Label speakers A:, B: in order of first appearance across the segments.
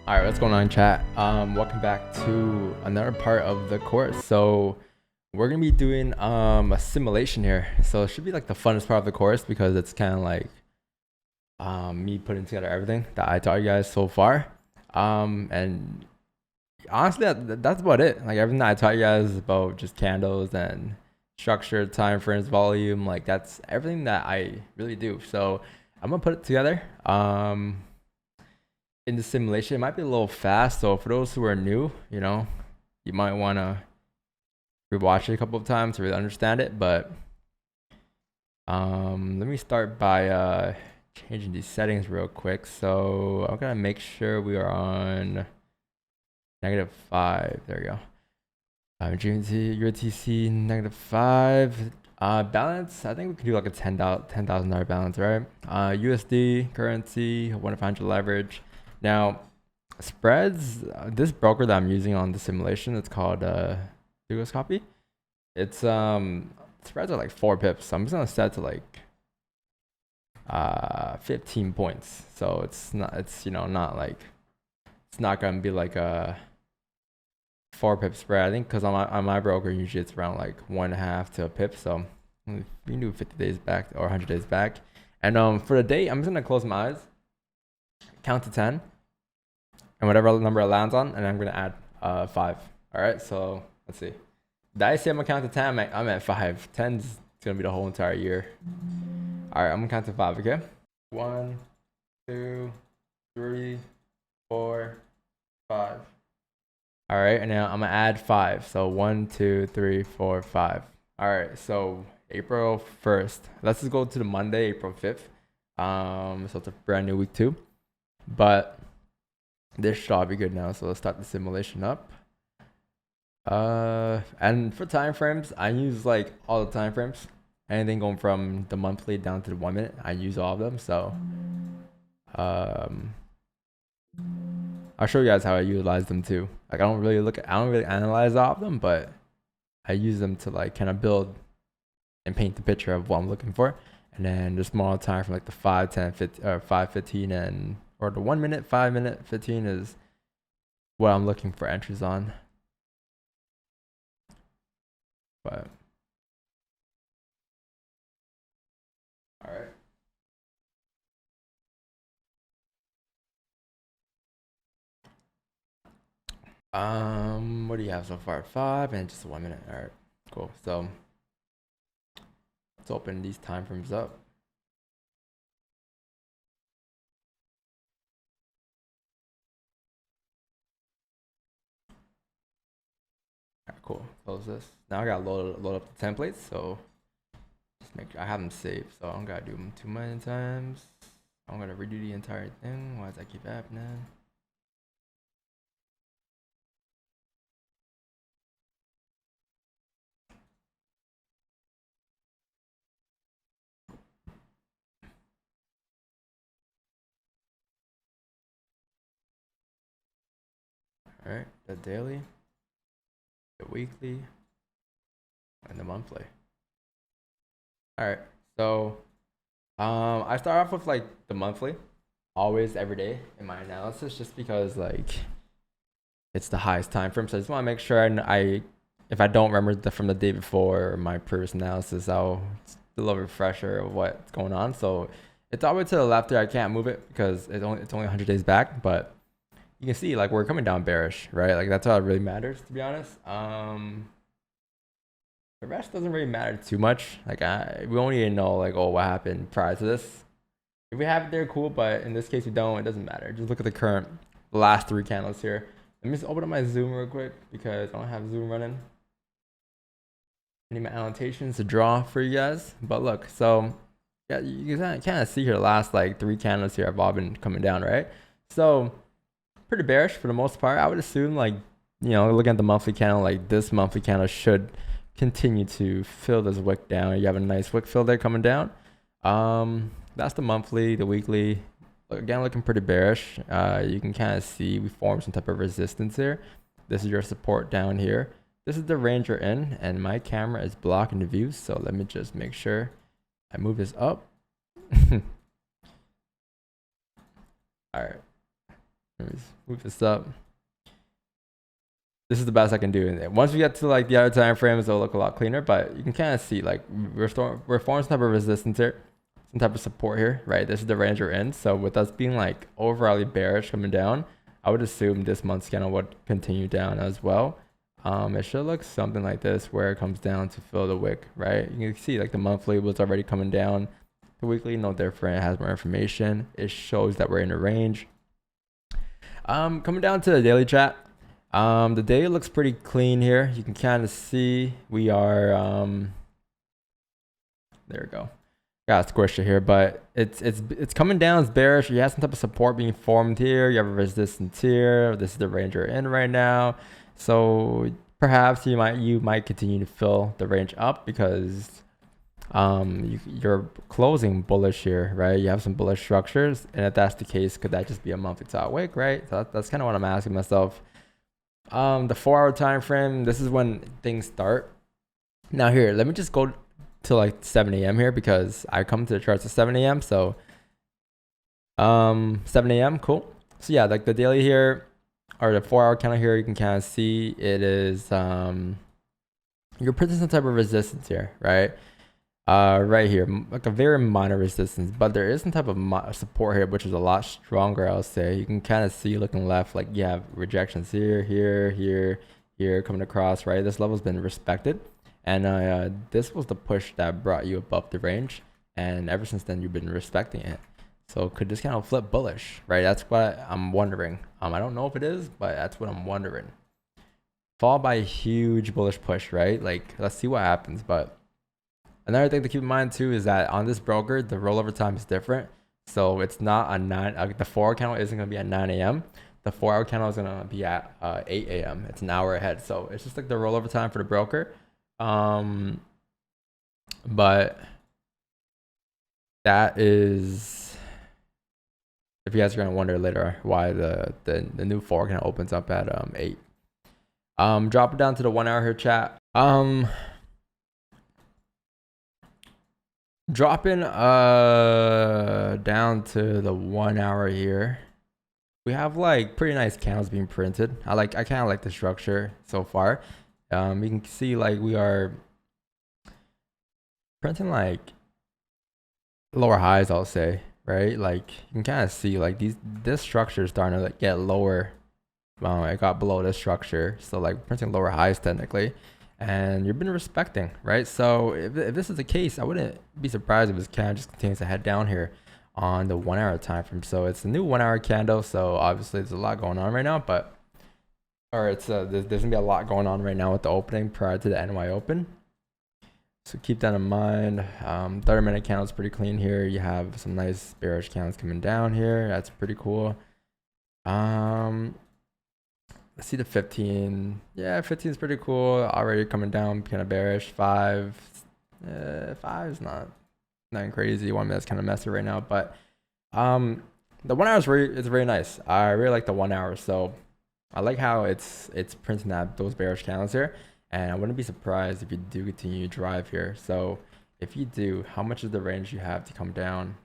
A: All right, what's going on, chat? Welcome back to another part of the course. So we're gonna be doing a simulation here. So it should be like the funnest part of the course because it's kind of like me putting together everything that I taught you guys so far. And honestly, that's about it. Like everything that I taught you guys is about just candles and structure, time frames, volume. Like that's everything that I really do. So I'm gonna put it together. In the simulation, it might be a little fast, so for those who are new, you might want to rewatch it a couple of times to really understand it. But let me start by changing these settings real quick. So I'm gonna make sure we are on -5. There we go. GMT UTC -5. Balance, I think we can do like a $10,000 balance, right? USD currency, 1-500 leverage. Now, spreads, this broker that I'm using on the simulation, it's called Copy. It's spreads are like 4 pips. So I'm just gonna set to like 15 points. So it's not gonna be like a 4 pip spread. I think because on my broker usually it's around like 1.5 to a pip. So we can do 50 days back or 100 days back. And for the day, I'm just gonna close my eyes, count to 10, and whatever number it lands on, and I'm gonna add 5. All right, so let's see. Did I say I'm gonna count to 10? I'm at 5. 10's gonna be the whole entire year. All right, I'm gonna count to 5. Okay. 1, 2, 3, 4, 5. All right, and now I'm gonna add 5. So 1, 2, 3, 4, 5. All right, so April 1st. Let's just go to the Monday, April 5th. So it's a brand new week 2. But this should all be good now. So let's start the simulation up. And for time frames, I use like all the time frames. Anything going from the monthly down to the 1 minute, I use all of them. So I'll show you guys how I utilize them too. Like I don't really analyze all of them, but I use them to like kind of build and paint the picture of what I'm looking for. And then the small time from like the 5, 10, 15, or 5, 15, or the 1 minute, 5 minute, 15 is what I'm looking for entries on. But all right. What do you have so far? 5 and just 1 minute. All right, cool. So let's open these time frames up. All right, cool. Close this. Now I gotta load up the templates. So just make sure I have them saved. So I don't gotta do them too many times. I'm gonna redo the entire thing. Why does that keep happening? All right, the daily, the weekly, and the monthly. All right, so I start off with like the monthly, always every day in my analysis, just because like it's the highest time frame. So I just want to make sure if I don't remember from the day before or my previous analysis, I'll do a little refresher of what's going on. So it's all the way to the left there. I can't move it because it's only 100 days back, but you can see like we're coming down bearish, right? Like that's all that really matters, to be honest. The rest doesn't really matter too much. Like we don't even know like, oh, what happened prior to this. If we have it there, cool, but in this case we don't. It doesn't matter. Just look at the last 3 candles here. Let me just open up my Zoom real quick because I don't have Zoom running. I need my annotations to draw for you guys. But look, so yeah, you can kind of see here the last like 3 candles here have all been coming down, right? So pretty bearish for the most part. I would assume like, looking at the monthly candle, like this monthly candle should continue to fill this wick down. You have a nice wick fill there coming down. That's the monthly. The weekly, again, looking pretty bearish. You can kind of see we formed some type of resistance here. This is your support down here. This is the range you're in, and my camera is blocking the view. So let me just make sure I move this up. All right. Let me move this up. This is the best I can do. Once we get to like the other time frames, it'll look a lot cleaner, but you can kind of see like we're forming some type of resistance here, some type of support here, right? This is the range we're in. So with us being like overall bearish coming down, I would assume this month's candle would continue down as well. It should look something like this where it comes down to fill the wick, right? You can see like the monthly was already coming down. The weekly, no different. It has more information. It shows that we're in a range. Coming down to the daily chat. The day looks pretty clean here. You can kind of see we are there we go. Got squished here, but it's coming down. It's bearish. You have some type of support being formed here. You have a resistance here. This is the range we're in right now. So perhaps you might continue to fill the range up because you're closing bullish here, right? You have some bullish structures, and if that's the case, could that just be a monthly top wick, right? So that's kind of what I'm asking myself. The 4-hour time frame, this is when things start. Now here, let me just go to like 7 a.m. here because I come to the charts at 7 a.m. So 7 a.m. cool. So yeah, like the daily here or the 4-hour candle here, you can kind of see it is you're putting some type of resistance here, right? Right here, like a very minor resistance, but there is some type of support here, which is a lot stronger, I'll say. You can kind of see looking left, like you have rejections here, here, coming across, right? This level's been respected, and this was the push that brought you above the range, and ever since then, you've been respecting it. So could this kind of flip bullish, right? That's what I'm wondering. I don't know if it is, but that's what I'm wondering. Followed by a huge bullish push, right? Like, let's see what happens, but another thing to keep in mind too is that on this broker, the rollover time is different. So it's not a the 4-hour candle isn't going to be at 9 a.m. The 4-hour candle is going to be at 8 a.m. It's an hour ahead. So it's just like the rollover time for the broker. But that is, if you guys are going to wonder later why the new 4 candle opens up at 8. Drop it down to the 1 hour here, chat. Dropping down to the 1 hour here, we have like pretty nice candles being printed. I kind of like the structure so far. You can see like we are printing like lower highs, I'll say, right? Like you can kind of see like this structure is starting to like get lower. It got below this structure, so like printing lower highs technically. And you've been respecting, right? So if this is the case, I wouldn't be surprised if this candle just continues to head down here on the 1 hour time frame. So it's a new 1 hour candle. So obviously there's a lot going on right now, there's gonna be a lot going on right now with the opening prior to the NY open. So keep that in mind. 30-minute candle is pretty clean here. You have some nice bearish candles coming down here. That's pretty cool. Let's see the 15. Yeah, 15 is pretty cool. Already coming down, kind of bearish. 5 is not crazy. 1 minute's kind of messy right now, but the 1 hour is very nice. I really like the 1 hour. So I like how it's printing out those bearish candles here, and I wouldn't be surprised if you do continue to drive here. So if you do, how much is the range you have to come down?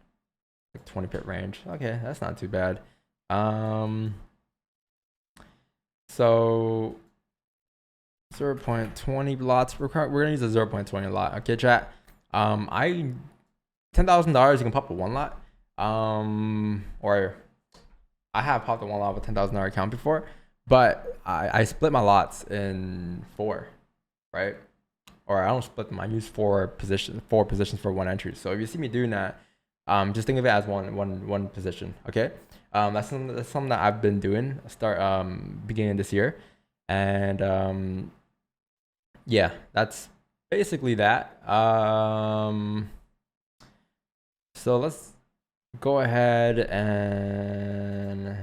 A: Like 20 pip range. Okay, that's not too bad. So 0.20 lots. We're gonna use a 0.20 lot. Okay, chat. $10,000 you can pop a 1 lot. Or I have popped a 1 lot with $10,000 account before, but I split my lots in 4, right? Or I don't split them. I use 4 positions for 1 entry. So if you see me doing that, just think of it as one position. Okay. That's something that I've been doing beginning this year, and yeah, that's basically that. So let's go ahead and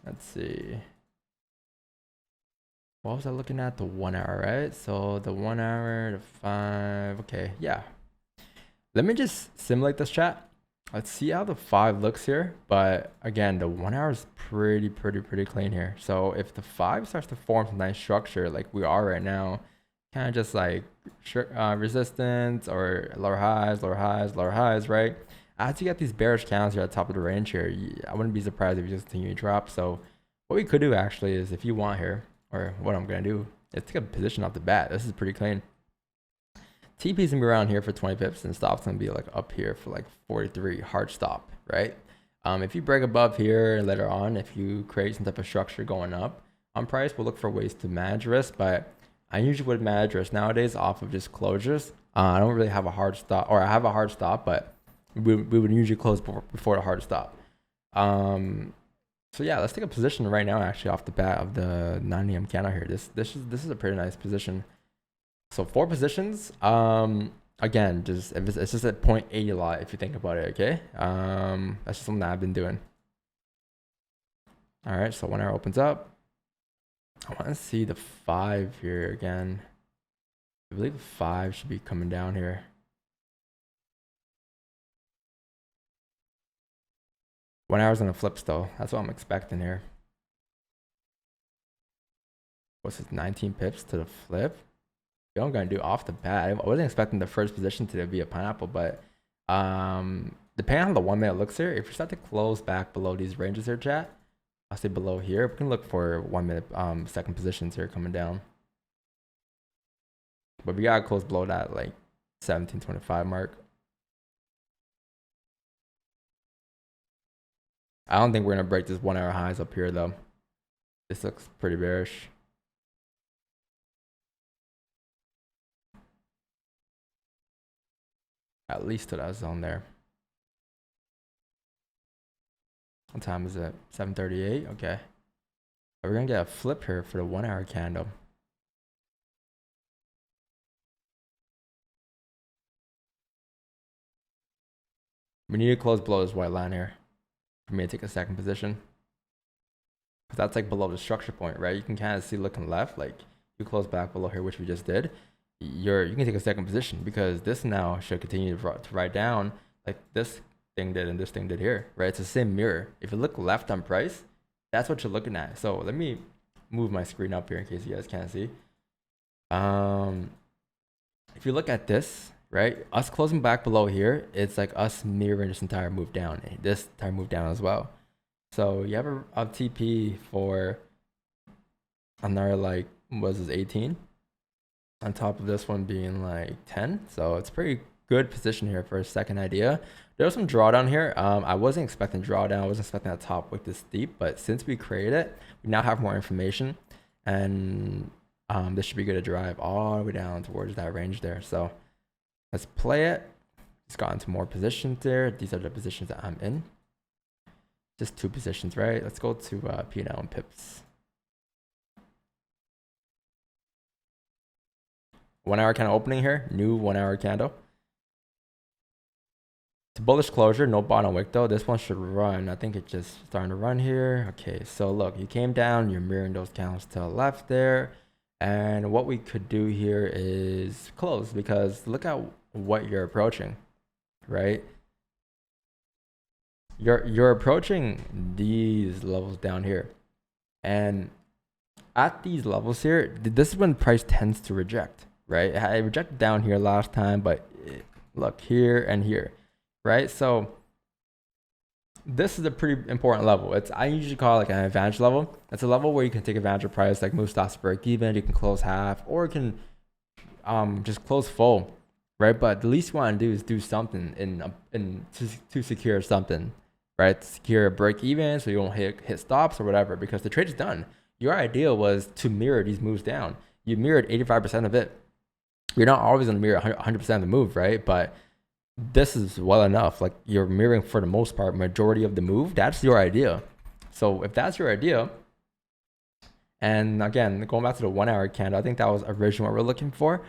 A: let's see. What was I looking at? The 1 hour, right? So the 1 hour, the 5. Okay, yeah. Let me just simulate this, chat. Let's see how the 5 looks here. But again, the 1 hour is pretty clean here. So if the 5 starts to form some nice structure like we are right now, kind of just like resistance or lower highs, right? as you get these bearish candles here at the top of the range here, I wouldn't be surprised if you just continue to drop. So what we could do actually is, if you want here, or what I'm going to do, is take a position off the bat. This is pretty clean. TP's gonna be around here for 20 pips, and stop's gonna be like up here for like 43, hard stop, right? If you break above here later on, if you create some type of structure going up on price, we'll look for ways to manage risk, but I usually would manage risk nowadays off of just closures. I don't really have a hard stop, or I have a hard stop, but we would usually close before the hard stop. So yeah, let's take a position right now actually off the bat of the 9 AM candle here. This is a pretty nice position. So 4 positions. Again, just it's just at 0.80 lot if you think about it. Okay. That's just something that I've been doing. All right. So 1 hour opens up. I want to see the 5 here again. I believe 5 should be coming down here. One hour's gonna flip still. That's what I'm expecting here. What's this? 19 pips to the flip. I'm gonna do off the bat. I wasn't expecting the first position to be a pineapple, but depending on the 1 minute looks here, if you start to close back below these ranges here, chat, I'll say below here, we can look for 1 minute second positions here coming down. But we gotta close below that like 1725 mark. I don't think we're gonna break this 1 hour highs up here though. This looks pretty bearish. At least to that zone there. What time is it? 7:38. Okay. We're gonna get a flip here for the 1 hour candle. We need to close below this white line here for me to take a second position, because that's like below the structure point, right? You can kind of see looking left, like you close back below here, which we just did. You can take a second position, because this now should continue to ride down like this thing did and this thing did here, right? It's the same mirror. If you look left on price, that's what you're looking at. So let me move my screen up here in case you guys can't see. If you look at this, right, us closing back below here, it's like us mirroring this entire move down, this entire move down as well. So you have a TP for another, like, what was this, 18 on top of this one being like 10. So it's pretty good position here for a second idea. There was some drawdown here. I wasn't expecting drawdown. I wasn't expecting that top wick this deep, but since we created it, we now have more information, and this should be good to drive all the way down towards that range there. So let's play it. Just got into more positions there. These are the positions that I'm in. Just 2 positions, right? Let's go to P&L and pips. 1 hour candle opening here. New 1 hour candle. It's a bullish closure. No bottom wick though. This one should run. I think it's just starting to run here. Okay, so look, you came down. You're mirroring those candles to the left there. And what we could do here is close, because look at what you're approaching, right? You're approaching these levels down here, and at these levels here, this is when price tends to reject, right? I rejected down here last time, but look here and here, right? So this is a pretty important level. I usually call it like an advantage level. It's a level where you can take advantage of price, like move stops to break even. You can close half, or you can just close full, right? But the least you want to do is do something to secure something, right? To secure a break even, so you won't hit stops or whatever, because the trade is done. Your idea was to mirror these moves down. You mirrored 85% of it. You're not always going to mirror 100% of the move, right? But this is well enough. Like, you're mirroring for the most part majority of the move. That's your idea. So if that's your idea, and again, going back to the 1 hour candle, I think that was originally what we're looking for,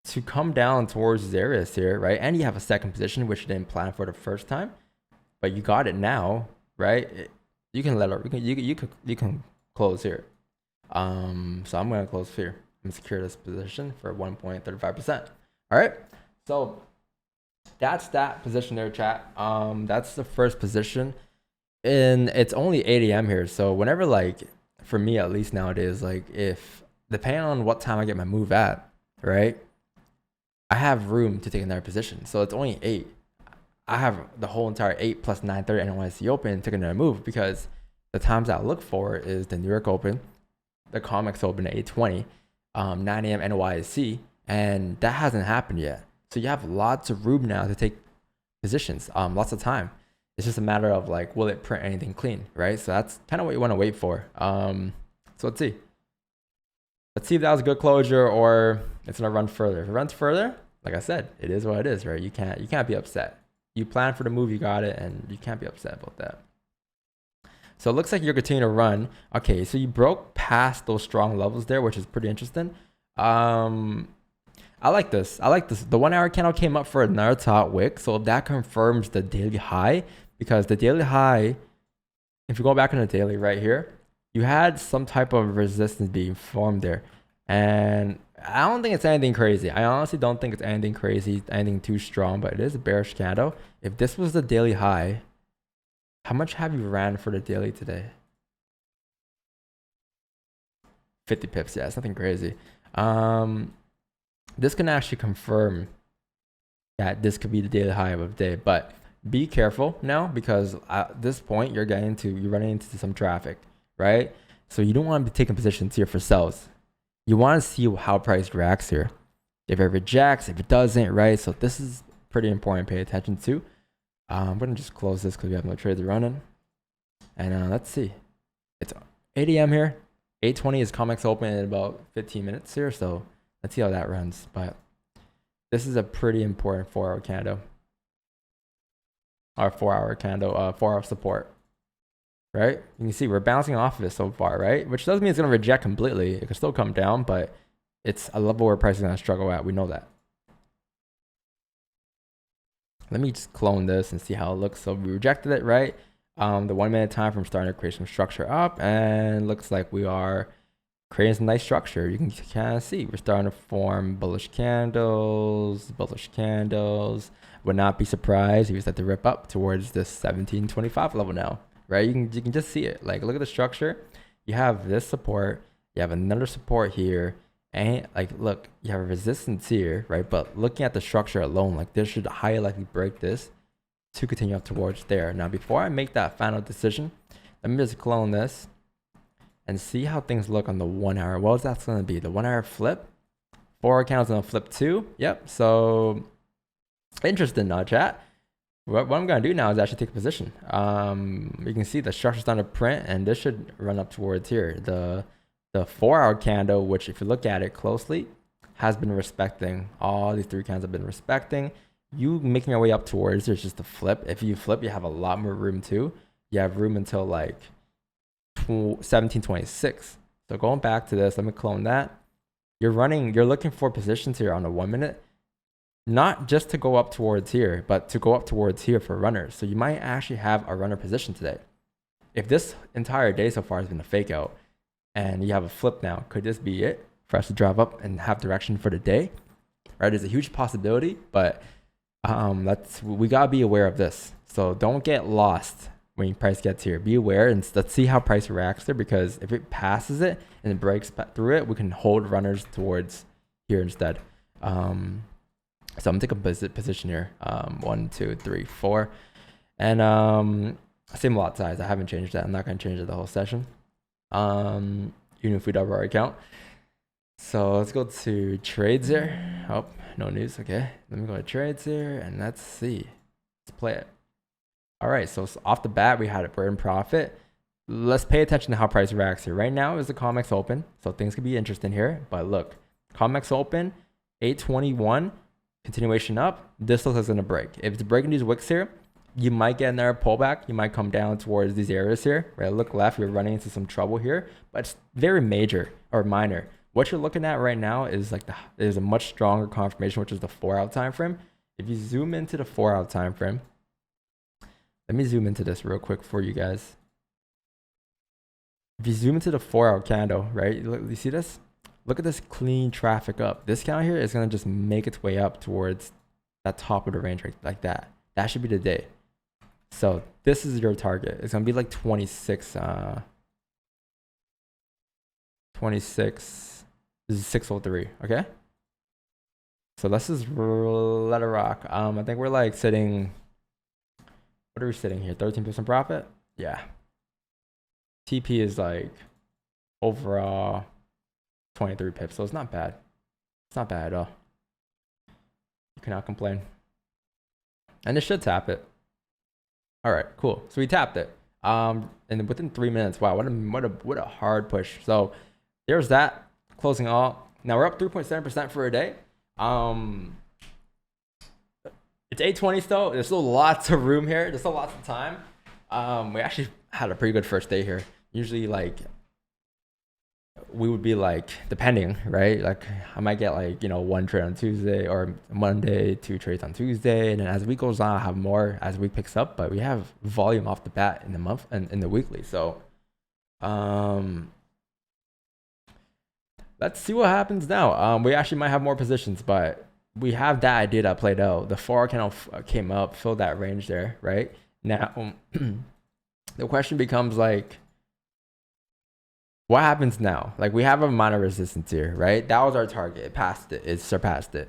A: to come down towards these areas here, right? And you have a second position, which you didn't plan for the first time, but you got it now, right? You can let it, you can close here. So I'm going to close here and secure this position for 1.35%. All right. So that's that position there, chat. That's the first position, and it's only 8 AM here. So whenever, like, for me at least nowadays, like, if depending on what time I get my move at, right, I have room to take another position. So it's only 8. I have the whole entire 8 plus 930 NYC open, took another move because the times I look for is the New York Open, the COMEX Open at 8:20, 9 a.m. NYC, and that hasn't happened yet. So you have lots of room now to take positions, lots of time. It's just a matter of like, will it print anything clean, right? So that's kind of what you want to wait for. So let's see. Let's see if that was a good closure or it's gonna run further. If it runs further, like I said, it is what it is, right? You can't be upset. You plan for the move, you got it, and you can't be upset about that. So it looks like you're continuing to run. Okay, so you broke past those strong levels there, which is pretty interesting. I like this. The 1 hour candle came up for another top wick. So that confirms the daily high, because the daily high, if you go back on the daily right here, you had some type of resistance being formed there. And I don't think it's anything crazy. I honestly don't think it's anything crazy, anything too strong, but it is a bearish candle. If this was the daily high, how much have you ran for the daily today? 50 pips. Yeah, it's nothing crazy. This can actually confirm that this could be the daily high of the day, but be careful now, because at this point you're running into some traffic, right? So you don't want to be taking positions here for sells. You want to see how price reacts here. If it rejects, if it doesn't, right? So this is pretty important to pay attention to. I'm going to just close this because we have no trades running. And let's see. It's 8 a.m. here. 8:20 is COMEX open in about 15 minutes here. So let's see how that runs. But this is a pretty important 4-hour candle. Or 4-hour candle, 4-hour support. Right? You can see we're bouncing off of it so far, right? Which doesn't mean it's going to reject completely. It could still come down, but it's a level where price is going to struggle at. We know that. Let me just clone this and see how it looks. So we rejected it, right? The 1 minute time from starting to create some structure up, and looks like we are creating some nice structure. You can kind of see we're starting to form bullish candles. Would not be surprised if we start to rip up towards this 1725 level now, right? You can just see it. Like, look at the structure. You have this support, you have another support here, and like, look, you have a resistance here, right? But looking at the structure alone, like, this should highly likely break this to continue up towards there. Now, before I make that final decision, let me just clone this and see how things look on the 1 hour. What is that going to be? The 1 hour flip. 4 candles going to flip too. Yep. So interesting now, chat. What I'm going to do now is actually take a position. You can see the structure's starting to print, and this should run up towards here. The 4-hour candle, which if you look at it closely, has been respecting. All these 3 candles have been respecting. You making your way up towards there's just a flip. If you flip, you have a lot more room too. You have room until like 1726. So going back to this, let me clone that. You're looking for positions here on the 1 minute, not just to go up towards here, but to go up towards here for runners. So you might actually have a runner position today. If this entire day so far has been a fake out and you have a flip now, could this be it for us to drive up and have direction for the day? Right? There's a huge possibility, but we gotta be aware of this. So don't get lost when price gets here. Be aware, and let's see how price reacts there, because if it passes it and it breaks through it, we can hold runners towards here instead. So I'm gonna take a position here. 1, 2, 3, 4, and same lot size. I haven't changed that. I'm not gonna change it the whole session. Even if we double our account. So let's go to trades here. Oh, no news. Okay, let me go to trades here, and let's see. Let's play it. All right, so off the bat, we're in profit. Let's pay attention to how price reacts here. Right now is the COMEX open, so things could be interesting here. But look, COMEX open, 821, continuation up. This looks like it's gonna break. If it's breaking these wicks here, you might get another pullback. You might come down towards these areas here. Right, look left, you're running into some trouble here, but it's very major or minor. What you're looking at right now is like there's a much stronger confirmation, which is the 4-hour time frame. If you zoom into the 4-hour time frame, let me zoom into this real quick for you guys. If you zoom into the 4-hour candle, right? You see this? Look at this clean traffic up. This candle here is going to just make its way up towards that top of the range right like that. That should be the day. So this is your target. It's going to be like 26. 26. This is 603. Okay. So let's just let it rock. I think we're like sitting What are we sitting here? 13% profit? Yeah. TP is like overall 23 pips, so it's not bad. It's not bad at all. You cannot complain. And it should tap it. All right, cool. So we tapped it. And within 3 minutes, wow, what a hard push. So there's that closing all. Now we're up 3.7% for a day. It's 8:20 still. There's still lots of room here. There's still lots of time. We actually had a pretty good first day here. Usually, like, we would be like, depending, right? Like, I might get like, you know, 1 trade on Tuesday or Monday, 2 trades on Tuesday, and then as the week goes on, I'll have more as the week picks up. But we have volume off the bat in the month and in the weekly. So, let's see what happens now. We actually might have more positions, but we have that idea that played out. The 4 candle came up, filled that range there, right? Now, the question becomes like, what happens now? Like, we have a minor resistance here, right? That was our target. It passed it. It surpassed it.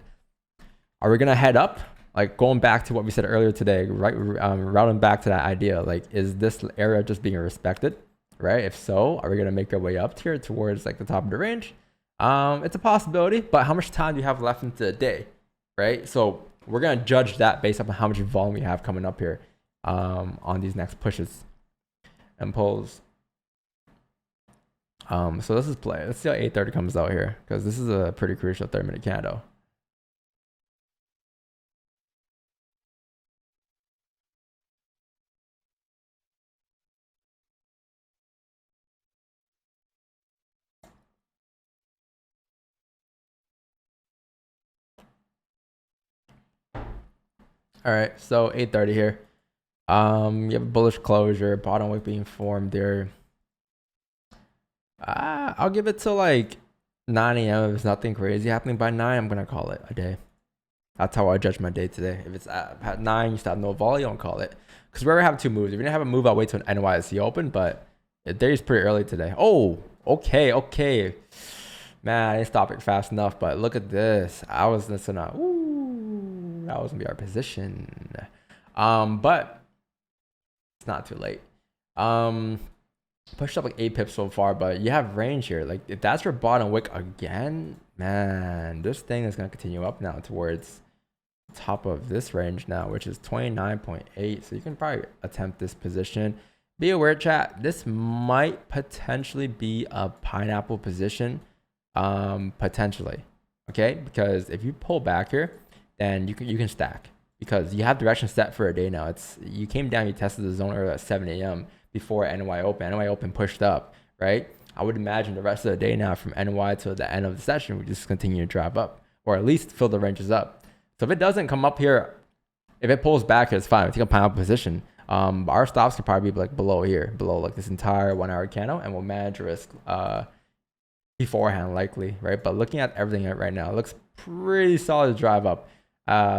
A: Are we gonna head up? Like, going back to what we said earlier today, right? Routing back to that idea, like, is this area just being respected, right? If so, are we gonna make our way up here towards like the top of the range? It's a possibility, but how much time do you have left into the day, right? So we're gonna judge that based on how much volume we have coming up here on these next pushes and pulls. So this is play. Let's see how 8:30 comes out here, because this is a pretty crucial 30-minute candle. All right, so 8:30 here. You have a bullish closure, bottom wick being formed there. I'll give it to like 9 a.m. If there's nothing crazy happening by 9, I'm gonna call it a day. That's how I judge my day today. If it's at 9, you still have no volume, I'll call it. Because we already have 2 moves. If you didn't have a move, I'll wait till NYSE open, but the day is pretty early today. Oh, okay. Man, I didn't stop it fast enough, but look at this. I was listening to, ooh, that was gonna be our position. But it's not too late. Pushed up like 8 pips so far, but you have range here. Like, if that's your bottom wick again, man, this thing is gonna continue up now towards the top of this range now, which is 29.8. So you can probably attempt this position. Be aware, chat, this might potentially be a pineapple position, potentially, okay? Because if you pull back here, then you can stack, because you have direction set for a day now. You came down, you tested the zone earlier at 7 a.m. before NY open. NY open pushed up, right? I would imagine the rest of the day now from NY to the end of the session, we just continue to drive up, or at least fill the ranges up. So if it doesn't come up here, if it pulls back, it's fine. We take a pineapple position. Our stops could probably be like below here, below like this entire 1 hour candle, and we'll manage risk beforehand likely, right? But looking at everything right now, it looks pretty solid to drive up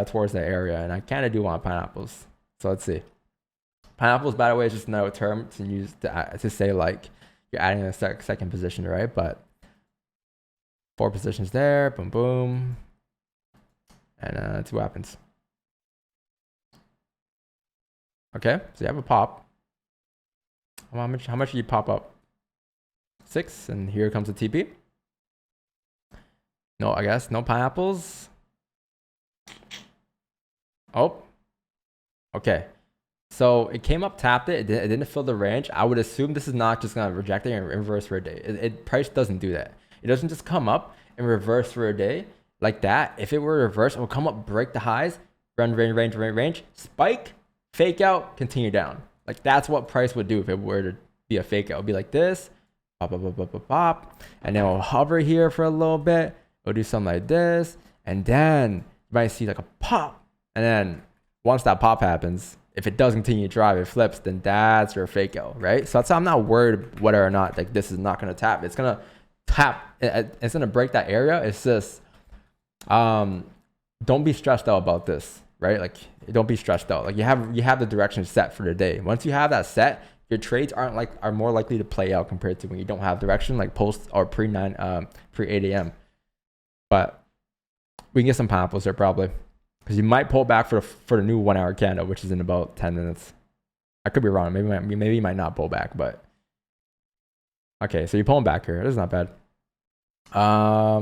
A: towards that area, and I kind of do want pineapples. So let's see. Pineapples, by the way, is just another term to use to say like you're adding a second position, right? But 4 positions there, boom, boom, and let's see what happens. Okay, so you have a pop. How much do you pop up? 6, and here comes the TP. No, I guess no pineapples. Oh, okay. So it came up, tapped it. It didn't fill the range. I would assume this is not just gonna reject it and reverse for a day. Price doesn't do that. It doesn't just come up and reverse for a day like that. If it were to reverse, it will come up, break the highs, run range, spike, fake out, continue down. Like, that's what price would do if it were to be a fake out. It would be like this, pop, and then we'll hover here for a little bit. We'll do something like this, and then you might see like a pop, and then once that pop happens, if it does continue to drive, it flips, then that's your fake out, right? So that's how I'm not worried whether or not like this is not going to tap. It's going to tap. It's going to break that area. It's just, don't be stressed out about this, right? Like, don't be stressed out. Like, you have the direction set for the day. Once you have that set, your trades are more likely to play out compared to when you don't have direction, like post or pre 8 a.m. But we can get some pineapples there probably, because you might pull back for the new 1 hour candle, which is in about 10 minutes. I could be wrong. Maybe you might not pull back, but okay. So you're pulling back here. This is not bad.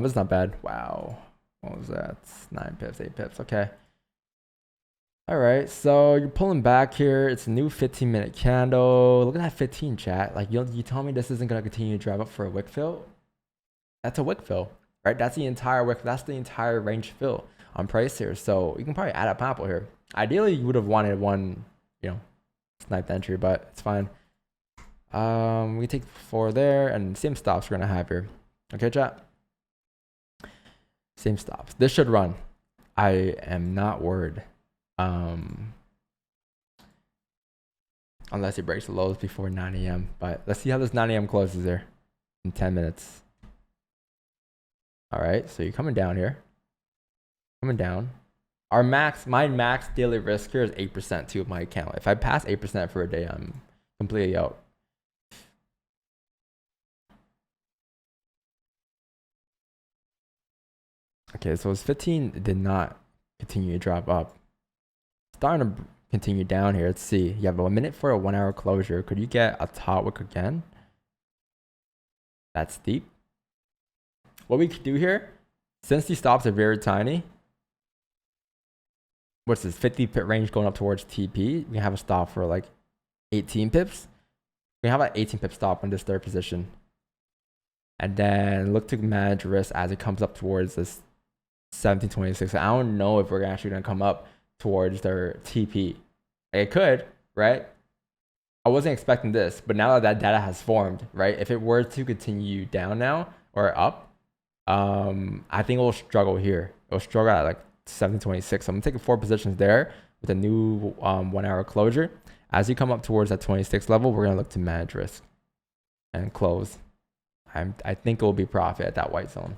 A: This is not bad. Wow. What was that? 9 pips, 8 pips. Okay. All right. So you're pulling back here. It's a new 15-minute candle. Look at that 15, chat. Like you tell me this isn't gonna continue to drive up for a wick fill? That's a wick fill, right? That's the entire wick. That's the entire range fill on price here. So you can probably add up Apple here. Ideally, you would have wanted one, sniped entry, but it's fine. We take 4 there, and same stops we're gonna have here. Okay, chat. Same stops. This should run. I am not worried. Unless it breaks the lows before 9 a.m. But let's see how this 9 a.m. closes there in 10 minutes. All right, so you're coming down here. Coming down. My max daily risk here is 8% to my account. If I pass 8% for a day, I'm completely out. Okay, so it's 15. It did not continue to drop up. Starting to continue down here. Let's see. You have a minute for a 1 hour closure. Could you get a top wick again? That's steep. What we could do here, since these stops are very tiny, what's this 50 pip range going up towards TP? We have a stop for like 18 pips. We have an 18 pip stop on this third position. And then look to manage risk as it comes up towards this 1726. I don't know if we're actually going to come up towards their TP. It could, right? I wasn't expecting this, but now that data has formed, right? If it were to continue down now or up, I think it will struggle here. It will struggle at like 1726. So I'm taking 4 positions there with a new 1 hour closure. As you come up towards that 26 level, we're going to look to manage risk and close. I think it will be profit at that white zone.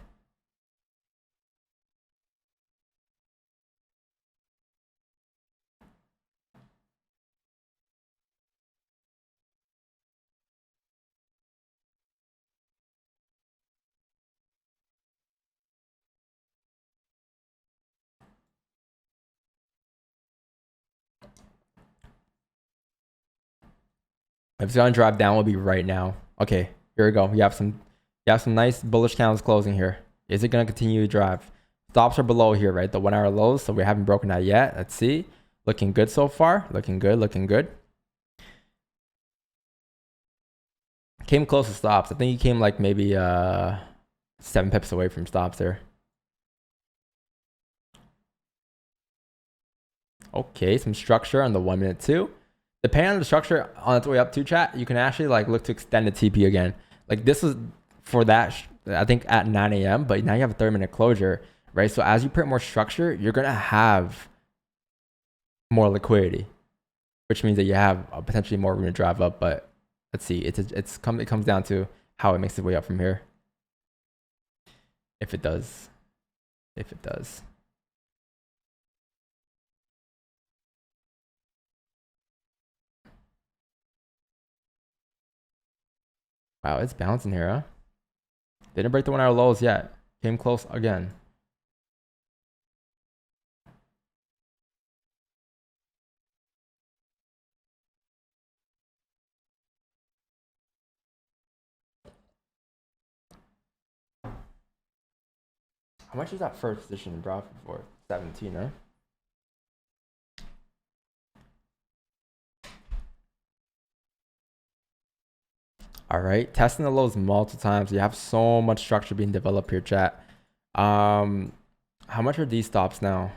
A: If it's gonna drop down, will be right now. Okay, here we go. You have some nice bullish candles closing here. Is it gonna continue to drive? Stops are below here, right? The 1 hour lows, so we haven't broken that yet. Let's see. Looking good so far. Looking good. Looking good. Came close to stops. I think he came like maybe 7 pips away from stops there. Okay, some structure on the 1 minute too. Depending on the structure on its way up to chat, you can actually like look to extend the TP again. Like this is for that, I think at 9 a.m., but now you have a 30-minute closure, right? So as you print more structure, you're going to have more liquidity, which means that you have potentially more room to drive up. But let's see, it comes down to how it makes its way up from here. If it does. Wow, it's bouncing here, huh? Didn't break the 1 hour lows yet. Came close again. How much is that first position drop for? 17, huh? All right, testing the lows multiple times. You have so much structure being developed here, chat. How much are these stops now?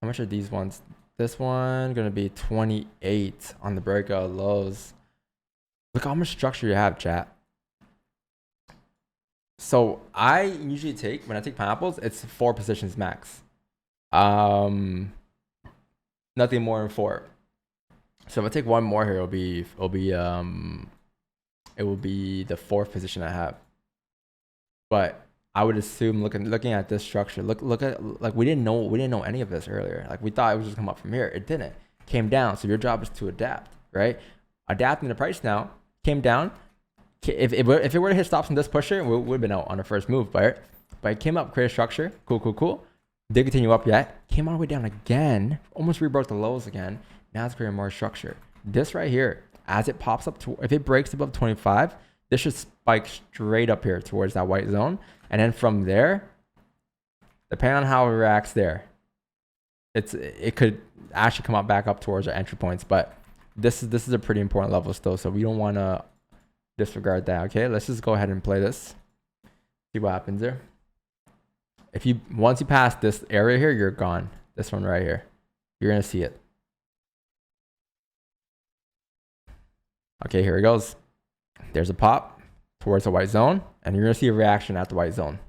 A: How much are these ones? This one gonna be 28 on the breakout lows. Look how much structure you have, chat. So I usually take, when I take pineapples, it's 4 positions max. Nothing more than 4. So if I take one more here, it will be the 4th position I have. But I would assume looking at this structure, look at, like we didn't know any of this earlier. Like we thought it would just come up from here. It didn't. Came down. So your job is to adapt, right? Adapting the price now. Came down. If it were to hit stops on this pusher, we would have been out on the first move, but it came up, created structure. Cool. Didn't continue up yet. Came all the way down again. Almost rebroke the lows again. Now it's creating more structure. This right here, as it pops up to, if it breaks above 25, this should spike straight up here towards that white zone. And then from there, depending on how it reacts there, it could actually come up back up towards our entry points. But this is a pretty important level still, so we don't want to disregard that. Okay, let's just go ahead and play this. See what happens there. If you once you pass this area here, you're gone. This one right here, you're gonna see it. Okay, here it goes. There's a pop towards the white zone, and you're gonna see a reaction at the white zone.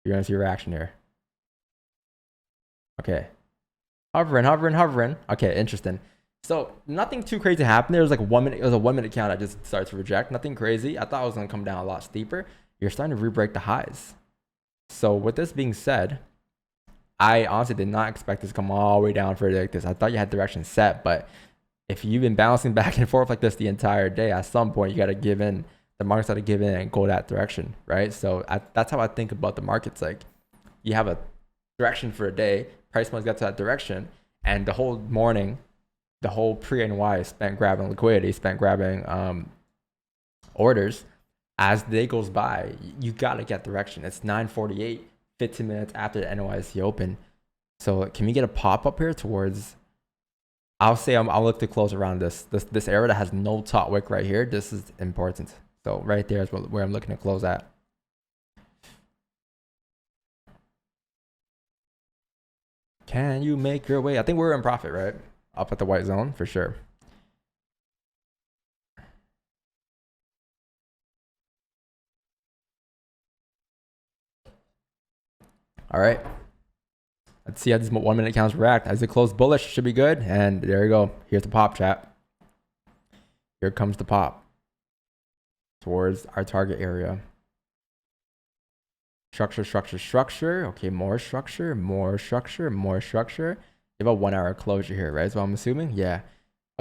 A: You're gonna see a reaction here. Okay, hovering. Okay, interesting. So nothing too crazy happened. There was like 1 minute. It was a 1 minute count. I just started to reject. Nothing crazy. I thought it was gonna come down a lot steeper. You're starting to re-break the highs. So with this being said, I honestly did not expect this to come all the way down further like this. I thought you had direction set, but if you've been bouncing back and forth like this the entire day, at some point you got to give in. The market's got to give in and go that direction, right? So that's how I think about the markets. Like, you have a direction for a day, price points got to that direction, and the whole morning, the whole pre-NY spent grabbing liquidity, spent grabbing orders. As the day goes by, you got to get direction. It's 9:48, 15 minutes after the NYSE open. So can we get a pop up here towards, I'll say I'll look to close around this area that has no top wick right here. This is important. So right there is where I'm looking to close at. Can you make your way? I think we're in profit, right? Up at the white zone for sure. All right. Let's see how these 1 minute counts react. As it close bullish, should be good. And there you go. Here's the pop, chat. Here comes the pop towards our target area. Structure. Okay, more structure. You have a 1 hour closure here, right? So I'm assuming, yeah.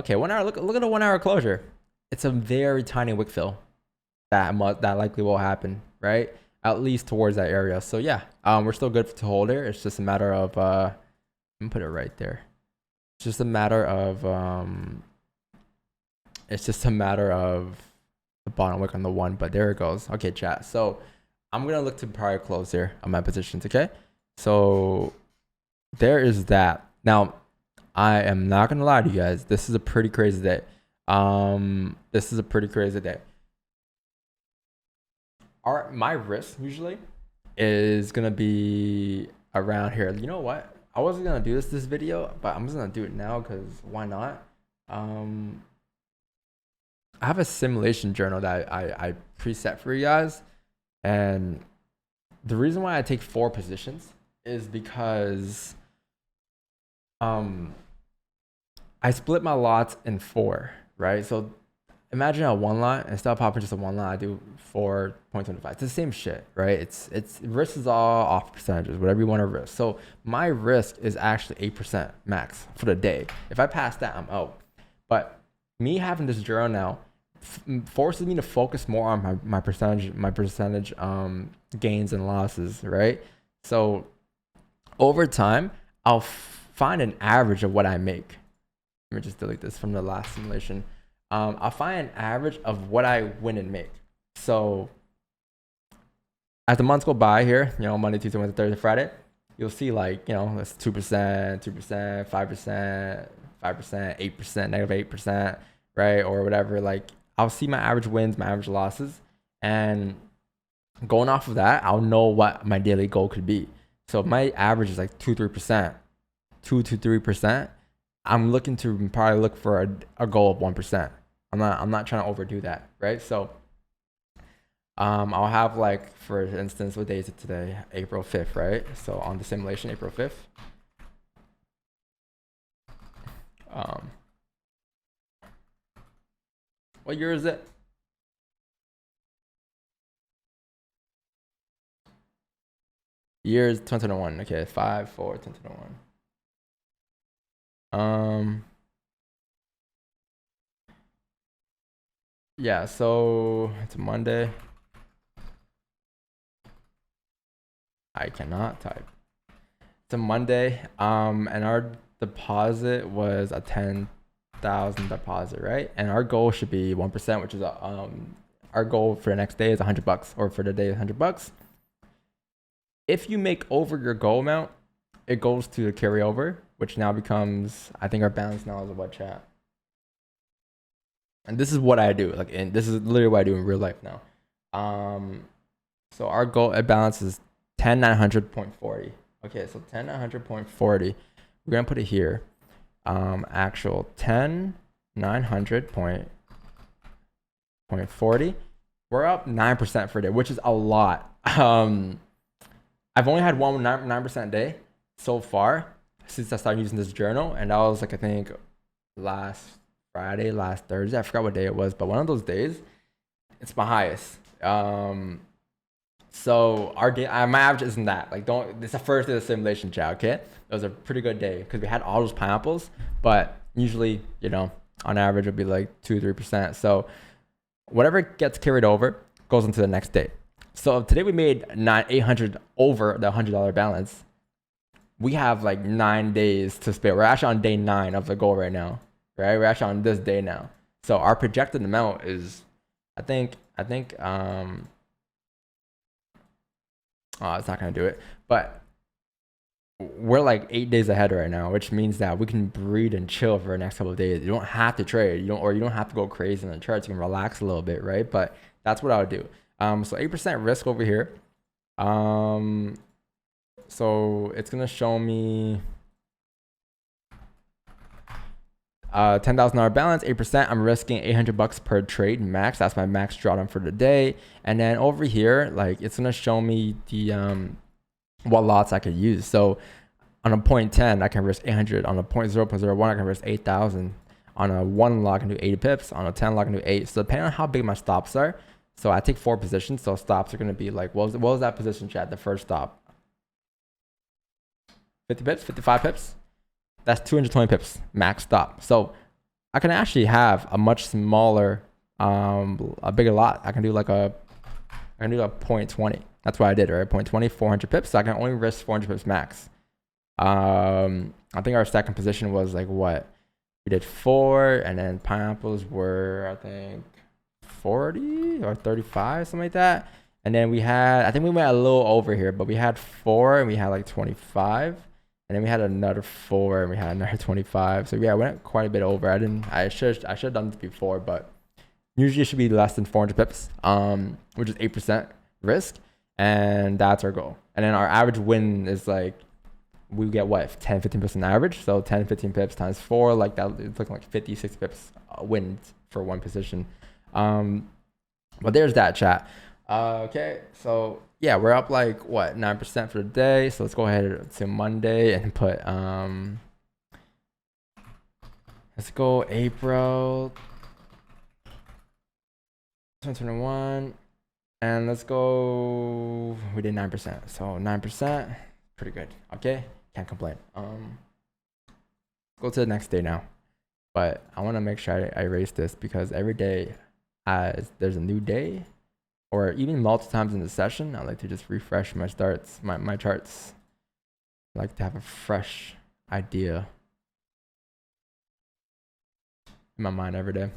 A: Okay, 1 hour. Look at a 1 hour closure. It's a very tiny wick fill. That likely will happen, right? At least towards that area. So yeah, we're still good to hold here. It's just a matter of let me put it right there. It's just a matter of the bottom wick on the 1, but there it goes. Okay, chat. So I'm gonna look to probably close here on my positions. Okay, so there is that. Now I am not gonna lie to you guys. This is a pretty crazy day. My risk usually is gonna be around here. You know what? I wasn't gonna do this video, but I'm just gonna do it now because why not? I have a simulation journal that I preset for you guys, and the reason why I take 4 positions is because I split my lots in 4, right? So imagine a 1 lot, instead of popping just a 1 lot, I do 4.25. It's the same shit, right? It's risk is all off percentages, whatever you want to risk. So my risk is actually 8% max for the day. If I pass that, I'm out. But me having this journal now forces me to focus more on my percentage gains and losses, right? So over time, I'll find an average of what I make. Let me just delete this from the last simulation. I'll find an average of what I win and make. So as the months go by here, you know, Monday, Tuesday, Wednesday, Thursday, Friday, you'll see like, you know, that's 2%, 5%, 8%, -8%, right? Or whatever. Like, I'll see my average wins, my average losses, and going off of that, I'll know what my daily goal could be. So if my average is like 2 to 3%, I'm looking to probably look for a goal of 1%. I'm not trying to overdo that, right? So I'll have, like, for instance, what day is it today? April 5th, right? So on the simulation, April 5th. What year is it? Year is 2021. Okay, 5/4/2021. Yeah, so it's a Monday. I cannot type. It's a Monday. And our deposit was a 10,000 deposit, right? And our goal should be 1%, which is our goal for the next day is $100, or for the day is $100. If you make over your goal amount, it goes to the carryover, which now becomes, I think our balance now is a what, chat? And this is what I do, like, and this is literally what I do in real life now. So our goal at balance is 10,900.40. Okay, so 10,900.40. We're gonna put it here. Actual 10,900.40. We're up 9% for a day, which is a lot. I've only had one 9% day so far since I started using this journal, and that was like, I think last Friday, last Thursday. I forgot what day it was, but one of those days, it's my highest. So our day, my average isn't that. Like, it's the first day of the simulation, chat. Okay, it was a pretty good day because we had all those pineapples, but usually, you know, on average, it'll be like 2-3%. So whatever gets carried over goes into the next day. So today we made 800 over the $100 balance. We have like 9 days to spare. We're actually on day 9 of the goal right now, right? We're actually on this day now. So our projected amount is, I think, oh, it's not gonna do it, but we're like 8 days ahead right now, which means that we can breathe and chill for the next couple of days. You don't have to trade, you don't have to go crazy in the charts. You can relax a little bit, right? But that's what I would do. So 8% risk over here. So it's gonna show me $10,000 balance, 8%. I'm risking $800 per trade max. That's my max drawdown for the day. And then over here, like, it's gonna show me the what lots I could use. So on a 0.10, I can risk 800. On a 0.0.01, I can risk 8,000. On a 1 lot, I can do 80 pips. On a 10 lot, I can do 8. So depending on how big my stops are. So I take 4 positions. So stops are gonna be like, what was that position, chat? The first stop. 50 pips, 55 pips. That's 220 pips max stop. So I can actually have a much smaller, a bigger lot. I can do like a 0.20. That's what I did, right? 0.20, 400 pips. So I can only risk 400 pips max. I think our second position was like what? We did 4, and then pineapples were, I think, 40 or 35, something like that. And then we had, I think we went a little over here, but we had 4 and we had like 25. And then we had another 4 and we had another 25. So yeah, I went quite a bit over. I should have done this before, but usually it should be less than 400 pips, which is 8% risk. And that's our goal. And then our average win is like, we get what, 10-15% average. So 10-15 pips times 4, like that, it's looking like 50-60 pips win for one position. But there's that, chat. Okay, so yeah, we're up like what, 9% for the day. So let's go ahead to Monday and put let's go April 2021, and let's go, we did 9%, so 9%, pretty good. Okay, can't complain. Go to the next day now, but I want to make sure I erase this, because every day as there's a new day, or even multiple times in the session, I like to just refresh my charts. I like to have a fresh idea in my mind every day.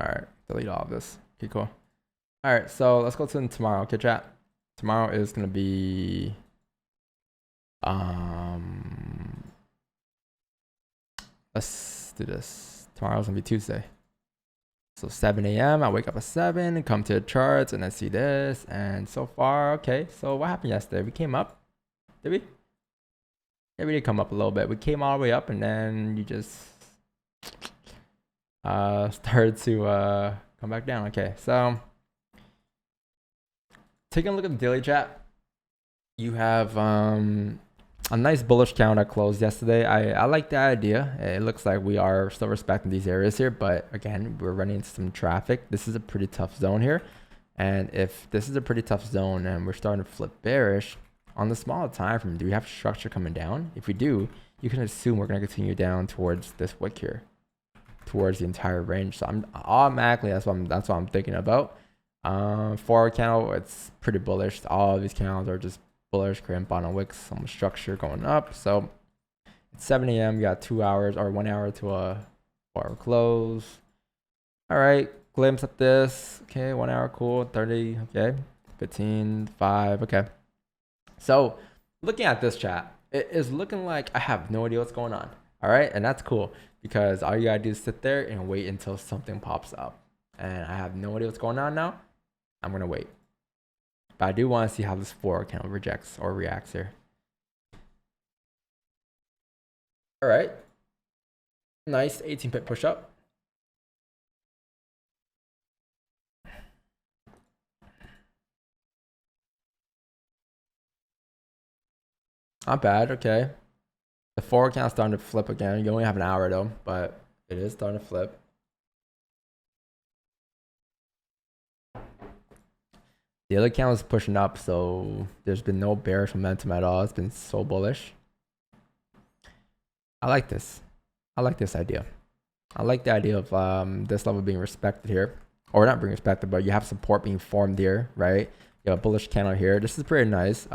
A: All right, delete all of this. Okay, cool. All right, so let's go to tomorrow. Okay, chat. Tomorrow is gonna be let's do this. Tomorrow's gonna be Tuesday. So 7 a.m. I wake up at 7 and come to the charts and I see this. And so far, okay. So what happened yesterday? We came up. Did we? Yeah, we did come up a little bit. We came all the way up, and then you just started to come back down. Okay, so taking a look at the daily chat, you have a nice bullish candle that closed yesterday. I like that idea. It looks like we are still respecting these areas here, but again, we're running into some traffic. This is a pretty tough zone here, and if this is a pretty tough zone and we're starting to flip bearish on the smaller time frame, do we have structure coming down? If we do, you can assume we're going to continue down towards this wick here, towards the entire range. So I'm automatically, that's what I'm thinking about. 4-hour candle, it's pretty bullish. All of these candles are just bullish, creating bottom wicks, some structure going up. So it's 7 a.m. You got 2 hours or 1 hour to a 4 hour close. All right, glimpse at this. Okay, 1 hour, cool. 30, okay. 15, 5, okay. So looking at this chat, it is looking like I have no idea what's going on. All right, and that's cool because all you gotta do is sit there and wait until something pops up. And I have no idea what's going on now. I'm gonna wait. But I do want to see how this 4 kind of rejects or reacts here. All right. Nice 18 pip push up. Not bad. Okay. The 4 count's starting to flip again. You only have an hour though, but it is starting to flip. The other count is pushing up, so there's been no bearish momentum at all. It's been so bullish. I like this. I like this idea. I like the idea of this level being respected here, or not being respected, but you have support being formed here, right? You have a bullish candle here. This is pretty nice.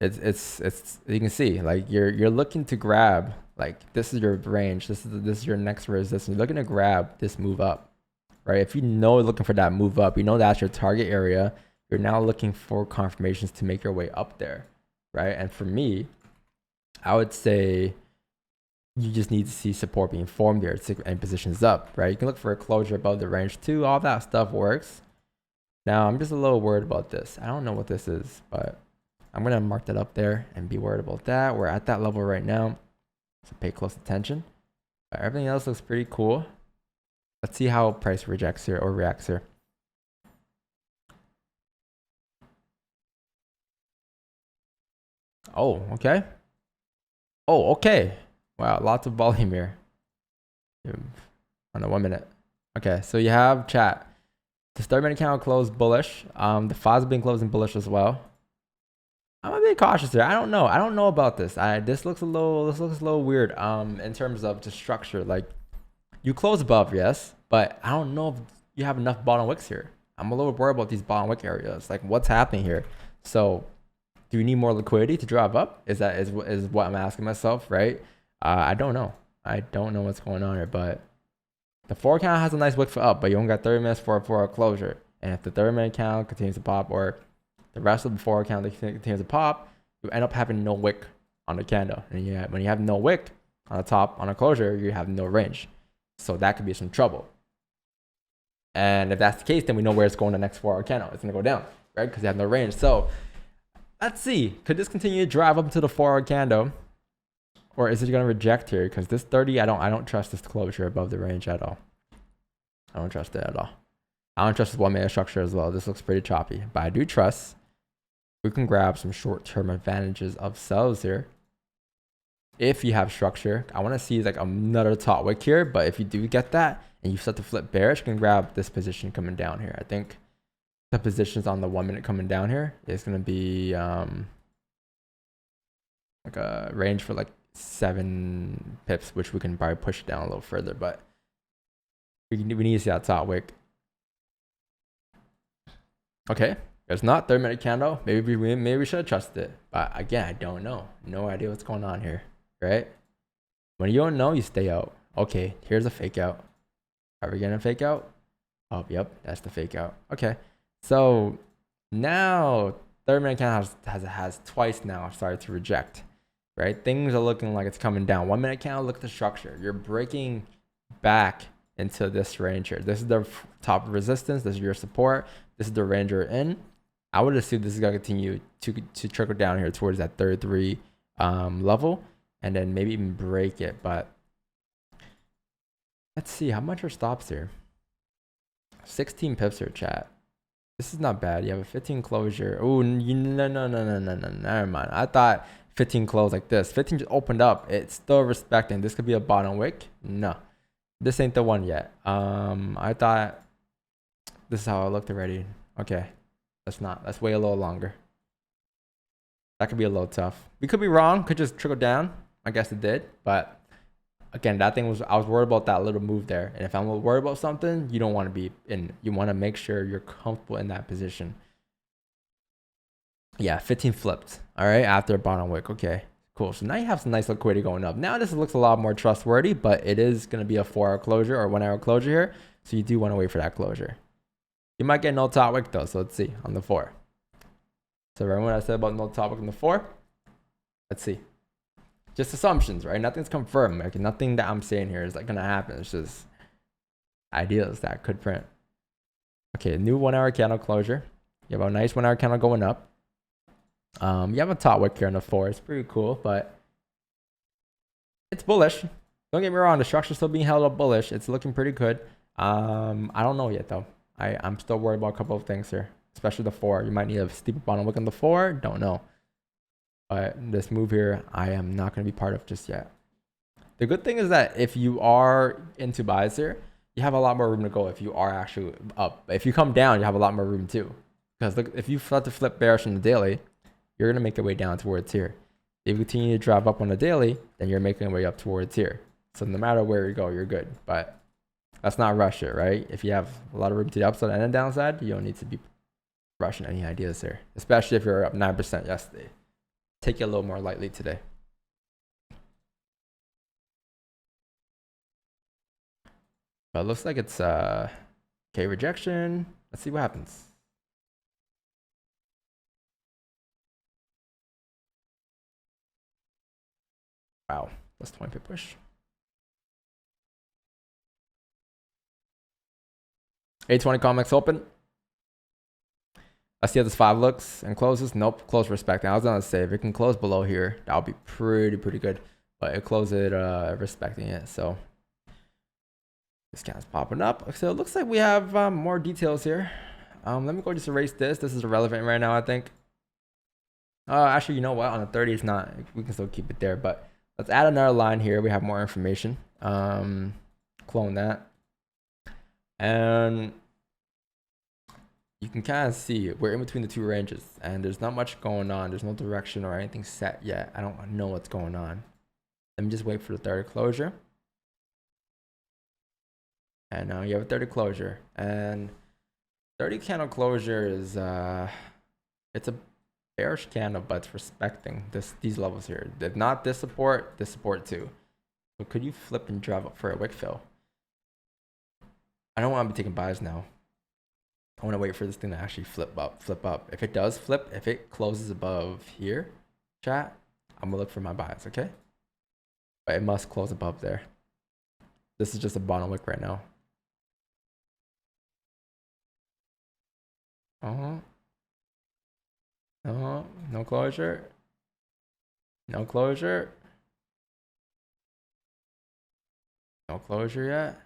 A: It's you can see like you're looking to grab, like this is your range. This is your next resistance. You're looking to grab this move up, right? If you know you're looking for that move up, you know that's your target area. You're now looking for confirmations to make your way up there, right? And for me, I would say you just need to see support being formed there and positions up, right? You can look for a closure above the range too. All that stuff works. Now, I'm just a little worried about this. I don't know what this is, but I'm going to mark that up there and be worried about that. We're at that level right now, so pay close attention. But everything else looks pretty cool. Let's see how price rejects here or reacts here. Oh, okay. Oh, okay. Wow, lots of volume here. On the 1 minute. Okay, so you have chat. The 30-minute candle closed bullish. The FOS been closing bullish as well. I'm a bit cautious here. I don't know. I don't know about this. This looks a little weird. In terms of the structure, like you close above, yes, but I don't know if you have enough bottom wicks here. I'm a little worried about these bottom wick areas. Like what's happening here? So do you need more liquidity to drive up? Is what I'm asking myself, right? I don't know. I don't know what's going on here, but the 4 count has a nice wick for up, but you only got 30 minutes for a closure. And if the 30-minute count continues to pop, or the rest of the 4 count continues to pop, you end up having no wick on the candle. And when you have no wick on the top on a closure, you have no range. So that could be some trouble. And if that's the case, then we know where it's going the next 4-hour candle. It's going to go down, right? Because you have no range. So let's see. Could this continue to drive up into the 4-hour candle? Or is it going to reject here? Because this 30, I don't trust this closure above the range at all. I don't trust it at all. I don't trust this 1 minute structure as well. This looks pretty choppy. But I do trust we can grab some short-term advantages of sells here. If you have structure, I want to see like another top wick here. But if you do get that and you start to flip bearish, you can grab this position coming down here. I think the positions on the 1 minute coming down here is going to be like a range for like 7 pips, which we can probably push it down a little further, but we need to see that top wick. Okay, there's not 30-minute candle. Maybe we should have trusted it, but again, I don't know. No idea what's going on here, right? When you don't know, you stay out. Okay, here's a fake out. Are we gonna fake out? Oh, yep, that's the fake out. Okay, so now 30-minute candle has twice now started to reject. Right, things are looking like it's coming down. 1 minute candle, look at the structure. You're breaking back into this range here. This is the top resistance. This is your support. This is the range you're in. I would assume this is gonna continue to trickle down here towards that 33 level, and then maybe even break it. But let's see how much are stops here. 16 pips here, chat. This is not bad. You have a 15 closure. Oh, no, never mind. I thought 15 closed like this. 15 just opened up. It's still respecting. This could be a bottom wick. No, this ain't the one yet. I thought this is how it looked already. Okay, let's wait a little longer. That could be a little tough. We could be wrong. Could just trickle down. I guess it did. But again, I was worried about that little move there. And if I'm worried about something, you don't want to be in. You want to make sure you're comfortable in that position. Yeah, 15 flipped. All right, after a bottom wick. Okay, cool. So now you have some nice liquidity going up. Now this looks a lot more trustworthy, but it is going to be a 4-hour closure or 1-hour closure here. So you do want to wait for that closure. You might get no top wick though. So let's see on the 4. So remember what I said about no top wick on the 4? Let's see. Just assumptions, right? Nothing's confirmed. Like nothing that I'm saying here is like going to happen. It's just ideas that could print. Okay, new 1-hour candle closure. You have a nice 1-hour candle going up. You have a top wick here on the 4. It's pretty cool, but it's bullish. Don't get me wrong, the structure's still being held up bullish. It's looking pretty good. I don't know yet though. I'm still worried about a couple of things here, especially the 4. You might need a steeper bottom wick on the 4. Don't know. But this move here, I am not going to be part of just yet. The good thing is that if you are into buys here, you have a lot more room to go if you are actually up. If you come down, you have a lot more room too. Because look, if you start to flip bearish on the daily, you're going to make your way down towards here. If you continue to drive up on the daily, then you're making your way up towards here. So no matter where you go, you're good. But let's not rush it, right? If you have a lot of room to the upside and the downside, you don't need to be rushing any ideas here. Especially if you're up 9% yesterday. Take it a little more lightly today. But it looks like it's okay, rejection. Let's see what happens. Wow, that's 20 pip push. 820 comics open. Let's see how this 5 looks and closes. Nope, close respecting. I was gonna say if it can close below here, that'll be pretty good. But it closed it respecting it. So this candle's popping up. So it looks like we have more details here. Let me go just erase this. This is irrelevant right now, I think. Actually, you know what? On the 30, it's not. We can still keep it there. But let's add another line here. We have more information. Clone that. And you can kind of see we're in between the 2 ranges. And there's not much going on. There's no direction or anything set yet. I don't know what's going on. Let me just wait for the 30 closure. And now you have a 30 closure. And 30 candle closure is it's a bearish candle, but it's respecting these levels here. If not this support too. So could you flip and drive up for a wick fill? I don't want to be taking buys now. I want to wait for this thing to actually flip up. If it does flip, if it closes above here, chat, I'm gonna look for my buys, okay? But it must close above there. This is just a bottom wick right now. No closure. No closure. No closure yet.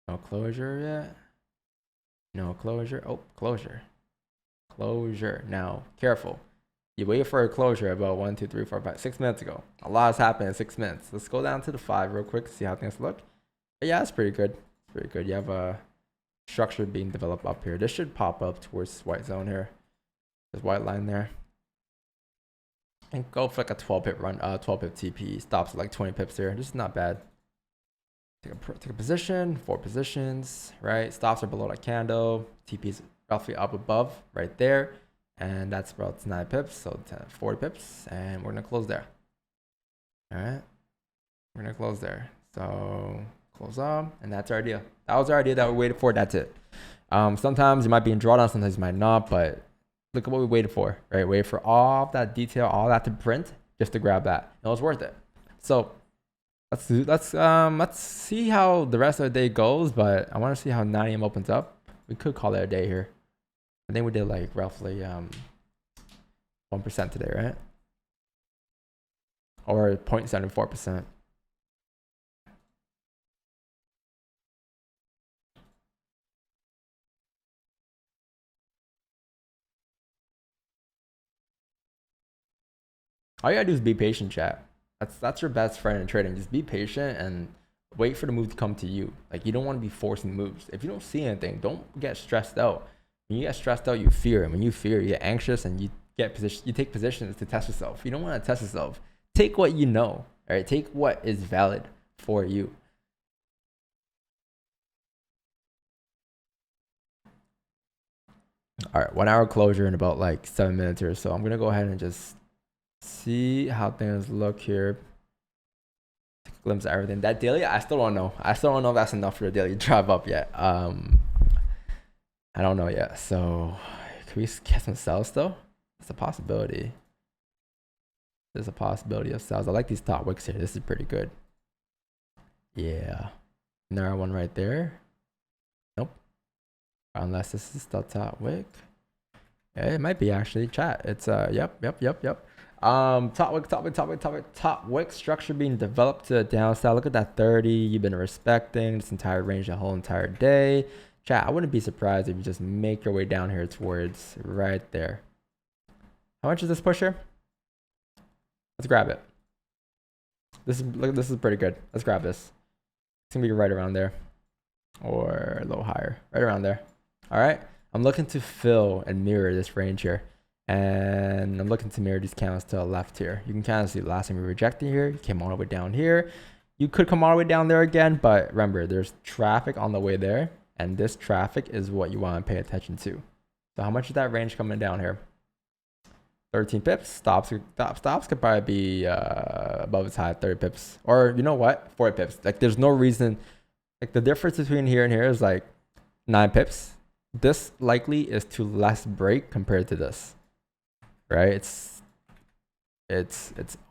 A: No closure yet. No closure. Oh, closure. Closure. Now, careful. You waited for a closure about 1, 2, 3, 4, 5, 6 minutes ago. A lot has happened in 6 minutes. Let's go down to the 5 real quick, see how things look. But yeah, it's pretty good. It's pretty good. You have a structure being developed up here. This should pop up towards this white zone here. This white line there. And go for like a 12 pip run, 12 pip TP. Stops at like 20 pips here. This is not bad. Take a position, 4 positions, right? Stops are below that candle. TP is roughly up above right there. And that's about 9 pips, so 40 pips. And we're going to close there. All right. We're going to close there. So close on. And that's our idea. That was our idea that we waited for. That's it. Sometimes you might be in drawdown, sometimes you might not. But look at what we waited for, right? Waited for all that detail, all that to print just to grab that. It was worth it. So let's see how the rest of the day goes, but I want to see how 9 AM opens up. We could call it a day here. I think we did like roughly 1% today, right? Or 0.74%. All you gotta do is be patient, chat. That's your best friend in trading. Just be patient and wait for the move to come to you. Like, you don't want to be forcing moves. If you don't see anything, don't get stressed out. When you get stressed out, you fear. And when you fear, you get anxious and you take positions to test yourself. You don't want to test yourself. Take what you know. All right, take what is valid for you. All right, 1 hour closure in about like 7 minutes or so. I'm gonna go ahead and just see how things look here. Take a glimpse of everything. That daily, I still don't know. I still don't know if that's enough for the daily drive up yet. I don't know yet. So can we get some sales though? It's a possibility. There's a possibility of sales. I like these top wicks here. This is pretty good. Yeah. Another one right there. Nope. Unless this is the top wick. Yeah, it might be actually. Chat. It's yep. Top wick structure being developed to the downside. Look at that 30. You've been respecting this entire range the whole entire day. Chat, I wouldn't be surprised if you just make your way down here towards right there. How much is this push here? Let's grab it. This is pretty good. Let's grab this. It's gonna be right around there, or a little higher, right around there. All right. I'm looking to fill and mirror this range here, and I'm looking to mirror these candles to the left here. You can kind of see the last time we rejected here. You came all the way down here. You could come all the way down there again, but remember, there's traffic on the way there, and this traffic is what you want to pay attention to. So how much is that range coming down here? 13 pips. Stops could probably be above its high, 30 pips. Or you know what? 40 pips. Like there's no reason. Like the difference between here and here is like 9 pips. This likely is to less break compared to this. Right? It's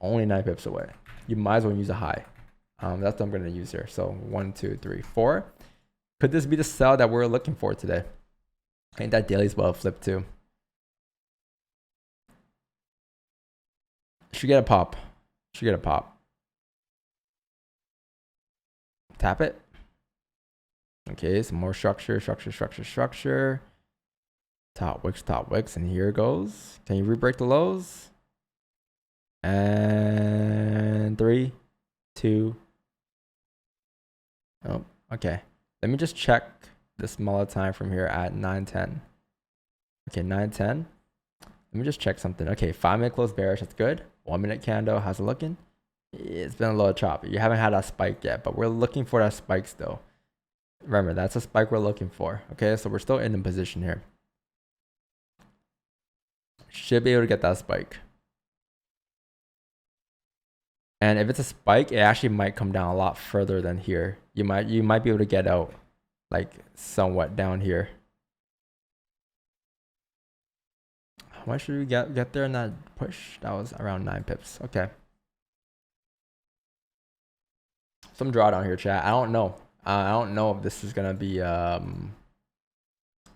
A: only 9 pips away. You might as well use a high. That's what I'm gonna use here. So 1, 2, 3, 4. Could this be the sell that we're looking for today? I think that daily's well flipped too. Should get a pop. Should get a pop. Tap it. Okay, some more structure. Top wicks, and here it goes. Can you re-break the lows? And 3, 2. Oh, okay. Let me just check the smaller time from here at 9:10. Okay, 9:10. Let me just check something. Okay, 5-minute close bearish. That's good. 1-minute candle. How's it looking? It's been a little choppy. You haven't had that spike yet, but we're looking for that spike still. Remember, that's a spike we're looking for. Okay, so we're still in the position here. Should be able to get that spike. And if it's a spike, it actually might come down a lot further than here. You might be able to get out like somewhat down here. Why should we get there in that push? That was around 9 pips. Okay. Some drawdown here, chat. I don't know. I don't know if this is gonna be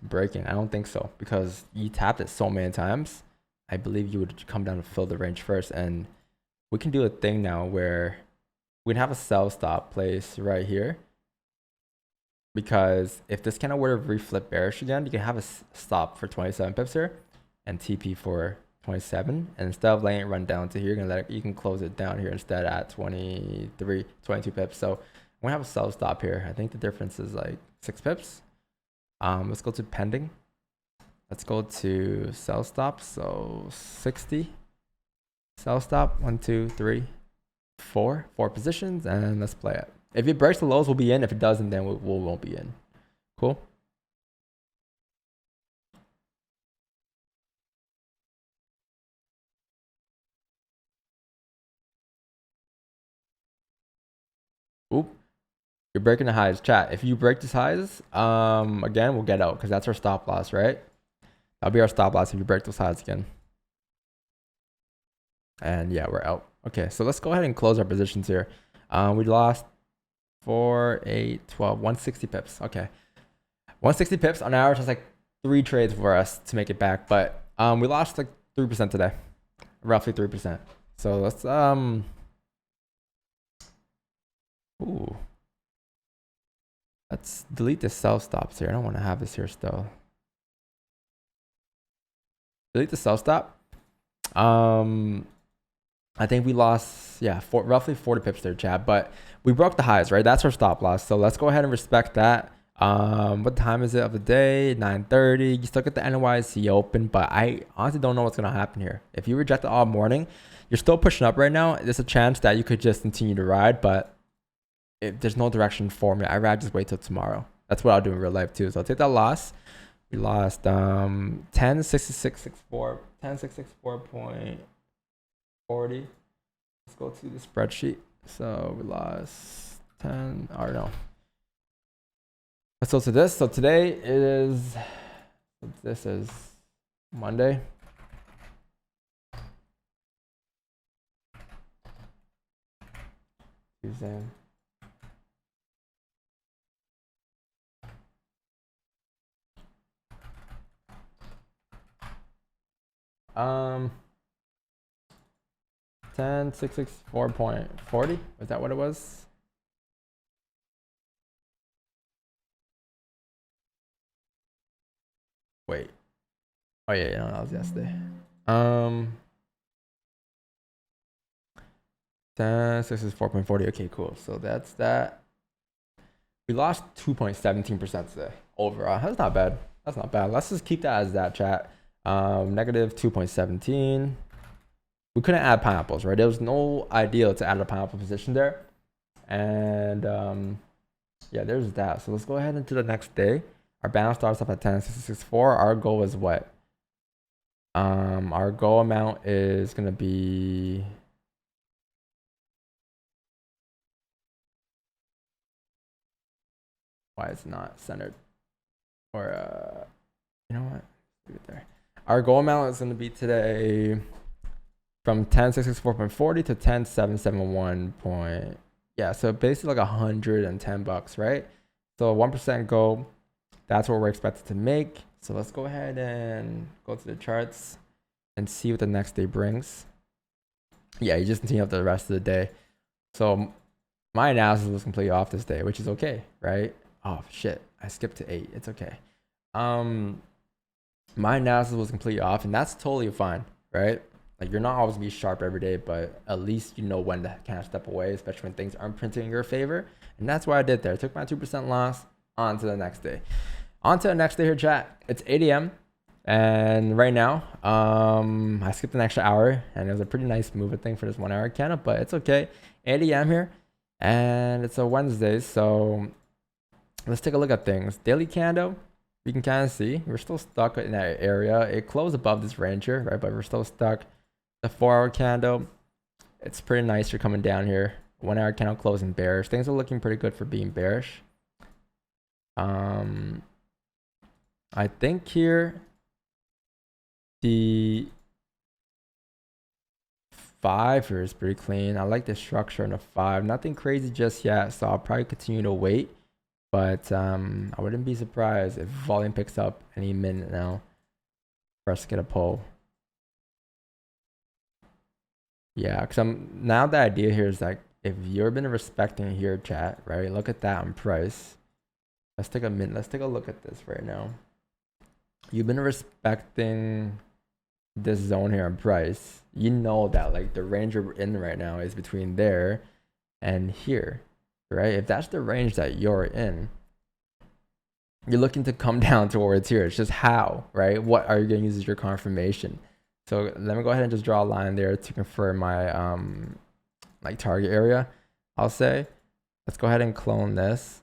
A: breaking. I don't think so, because you tapped it so many times. I believe you would come down to fill the range first, and we can do a thing now where we can have a sell stop place right here, because if this kind of were to reflip bearish again, you can have a stop for 27 pips here and TP for 27, and instead of letting it run down to here, you can close it down here instead at 22 pips. So I'm gonna have a sell stop here. I think the difference is like 6 pips. Let's go to pending. Let's go to sell stop. So 60 sell stop. 1, 2, 3, 4 positions, and let's play it. If it breaks the lows, we'll be in. If it doesn't, then we won't be in. Cool. Oop. You're breaking the highs. Chat, if you break these highs, again, we'll get out, because that's our stop loss, right? That'll be our stop loss if you break those highs again. And yeah, we're out. Okay, so let's go ahead and close our positions here. We lost 4, 8, 12, 160 pips. Okay. 160 pips on average. That's like 3 trades for us to make it back. But we lost like 3% today. Roughly 3%. So let's ooh. Let's delete the sell stops here. I don't want to have this here still. Delete the sell stop. I think we lost, yeah, roughly 40 pips there, chat. But we broke the highs, right? That's our stop loss. So let's go ahead and respect that. What time is it of the day? 9:30. You still get the NYC open, but I honestly don't know what's gonna happen here. If you reject it all morning, you're still pushing up right now. There's a chance that you could just continue to ride, but if there's no direction for me, I'd rather just wait till tomorrow. That's what I'll do in real life too. So I'll take that loss. We lost 1066.64, 1066.40. Let's go to the spreadsheet. So we lost 10, or no. Let's go to this. So today is, this is Monday. Tuesday. Um, 10,664.40. Was that what it was? Wait. Oh yeah, no, that was yesterday. 10,664.40. Okay, cool. So that's that. We lost 2.17% today overall. That's not bad. That's not bad. Let's just keep that as that, chat. Negative 2.17. We couldn't add pineapples, right? There was no idea to add a pineapple position there. And yeah, there's that. So let's go ahead into the next day. Our balance starts off at 10,664. Our goal is what? Our goal amount is gonna be, why is it not centered? Or you know what? Leave it there. Our goal amount is gonna be today from 10,664.40 to 10,771. Yeah, so basically like $110, right? So 1% goal. That's what we're expected to make. So let's go ahead and go to the charts and see what the next day brings. Yeah, you just continue up the rest of the day. So my analysis was completely off this day, which is okay, right? Oh shit, I skipped to 8. It's okay. My analysis was completely off, and that's totally fine, right? Like, you're not always gonna be sharp every day, but at least you know when to kind of step away, especially when things aren't printing in your favor. And that's what I did there. I took my 2% loss on to the next day. On to the next day here, chat. It's 8 a.m. And right now, I skipped an extra hour, and it was a pretty nice move, I think, for this 1 hour candle, but it's okay. 8 a.m. here, and it's a Wednesday, so let's take a look at things. Daily candle, you can kind of see we're still stuck in that area. It closed above this range here, right? But we're still stuck. The 4-hour candle, it's pretty nice. You're coming down here. 1 hour candle closing bearish. Things are looking pretty good for being bearish. I think here the 5 here is pretty clean. I like the structure in the 5. Nothing crazy just yet, so I'll probably continue to wait. But I wouldn't be surprised if volume picks up any minute now for us to get a pull. Yeah, because now the idea here is like, if you've been respecting here, chat, right? Look at that on price. Let's take a minute. Let's take a look at this right now. You've been respecting this zone here on price. You know that like the range we're in right now is between there and here, right? If that's the range that you're in, you're looking to come down towards here. It's just how, right? What are you going to use as your confirmation? So let me go ahead and just draw a line there to confirm my like target area, I'll say. Let's go ahead and clone this,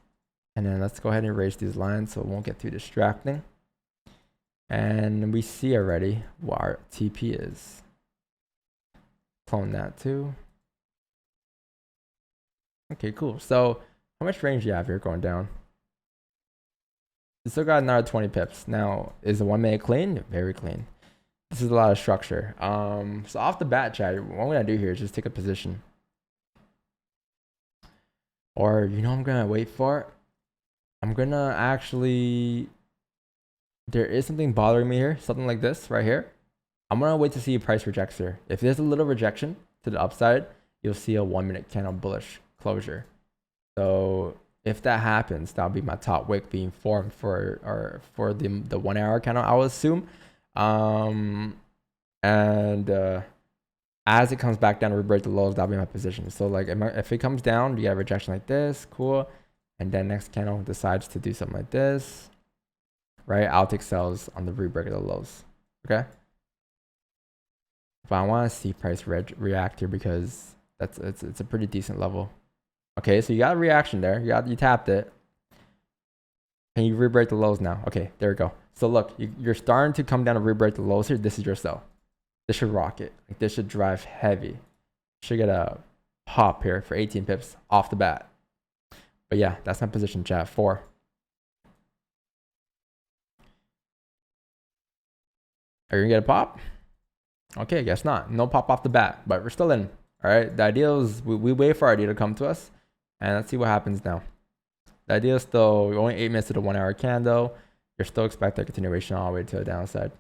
A: and then let's go ahead and erase these lines so it won't get too distracting. And we see already what our TP is. Clone that too. Okay, cool. So how much range do you have here going down? You still got another 20 pips. Now, is the 1 minute clean? Very clean. This is a lot of structure. So off the bat, chat, what I'm gonna do here is just take a position. Or, you know, I'm gonna wait for it. I'm gonna actually, there is something bothering me here, something like this right here. I'm gonna wait to see a price rejects here. If there's a little rejection to the upside, you'll see a 1 minute candle bullish closure. So if that happens, that'll be my top wick being formed for the 1 hour candle, I would assume. As it comes back down to rebreak the lows, that'll be my position. So like if it comes down, you get a rejection like this, cool, and then next candle decides to do something like this, right? I'll take sells on the rebreak of the lows. Okay, but I want to see price react here because it's a pretty decent level. Okay, so you got a reaction there. You tapped it. Can you rebreak the lows now? Okay, there we go. So look, you're starting to come down to rebreak the lows here. This is your sell. This should rock it. Like this should drive heavy. Should get a pop here for 18 pips off the bat. But yeah, that's my position, chat. 4. Are you gonna get a pop? Okay, I guess not. No pop off the bat, but we're still in. All right. The idea is we wait for our idea to come to us, and let's see what happens now. The idea is still only 8 minutes to the 1 hour candle. You're still expecting a continuation all the way to the downside.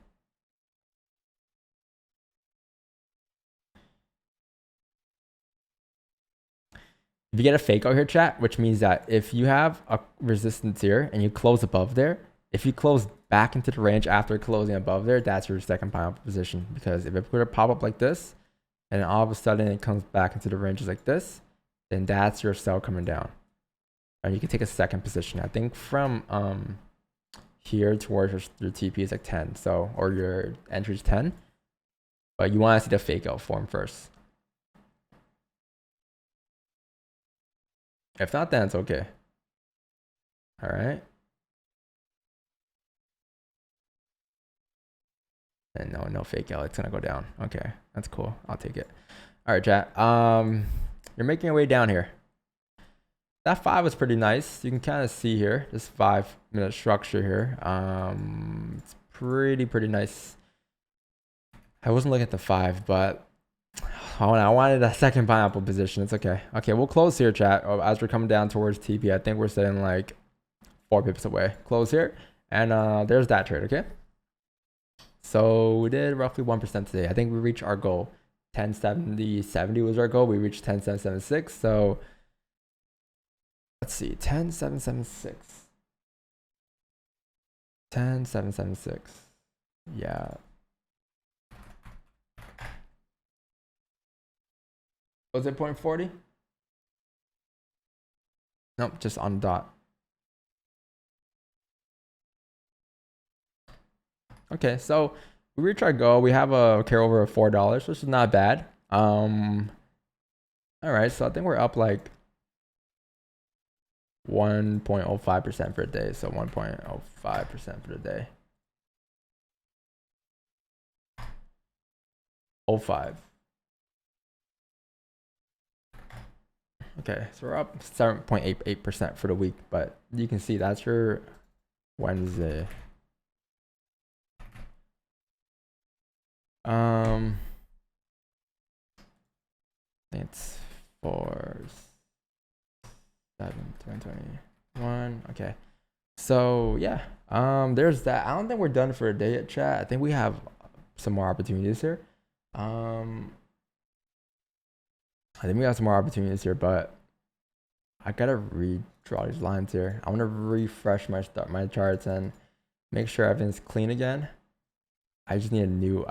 A: If you get a fake out here, chat, which means that if you have a resistance here and you close above there, if you close back into the range after closing above there, that's your second pineapple position. Because if it were to pop up like this, and all of a sudden it comes back into the ranges like this, then that's your sell coming down. And you can take a second position. I think from here towards your TP is like 10, so, or your entry is 10, but you want to see the fake out form first. If not, then it's okay. All right. And no fake out. It's gonna go down. Okay, that's cool. I'll take it. All right, chat. You're making your way down here. That 5 was pretty nice. You can kind of see here this 5-minute structure here. It's pretty nice. I wasn't looking at the 5, but I wanted a second pineapple position. It's okay. Okay, we'll close here, chat. As we're coming down towards TP, I think we're sitting like 4 pips away. Close here, and there's that trade. Okay. So we did roughly 1% today. I think we reached our goal. 10.70 was our goal. We reached 10.776. So let's see, 10.776. 10.776. Yeah. Was it 0.40? Nope, just on the dot. Okay, so we reach our goal. We have a carryover of $4, which is not bad. All right, so I think we're up like 1.05% for a day. So 1.05% for the day. 05. Okay, so we're up 7.88% for the week, but you can see that's your Wednesday. It's 4/7/2021. Okay, so yeah, there's that. I don't think we're done for a day yet, chat. I think we have some more opportunities here. I think we have some more opportunities here, but I gotta redraw these lines here. I want to refresh my charts and make sure everything's clean again. I just need a new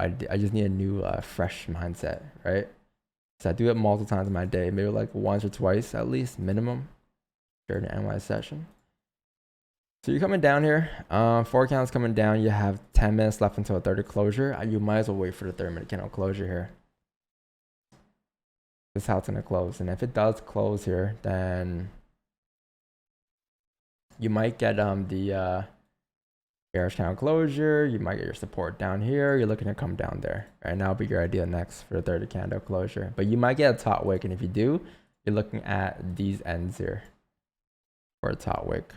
A: fresh mindset, right? So I do it multiple times in my day, maybe like once or twice at least, minimum, during the NY session. So you're coming down here. 4 counts coming down. You have 10 minutes left until a 30 closure. You might as well wait for the 30-minute candle closure here. This is how it's gonna close, and if it does close here, then you might get the bearish candle closure. You might get your support down here. You're looking to come down there, right? And that'll be your idea next for the 30 candle closure. But you might get a top wick, and if you do, you're looking at these ends here for a top wick.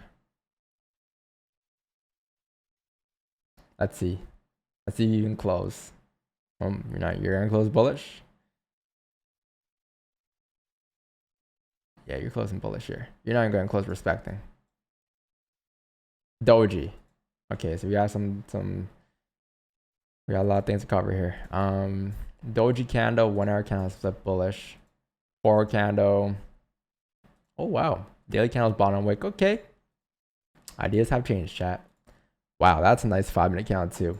A: Let's see if you can close. You're gonna close bullish. Yeah, you're closing bullish here. You're not even going to close respecting. Doji. Okay, so we got we got a lot of things to cover here. Doji candle, 1 hour candle split bullish. 4 candle. Oh wow. Daily candle's bottom wick. Okay. Ideas have changed, chat. Wow, that's a nice 5-minute candle too.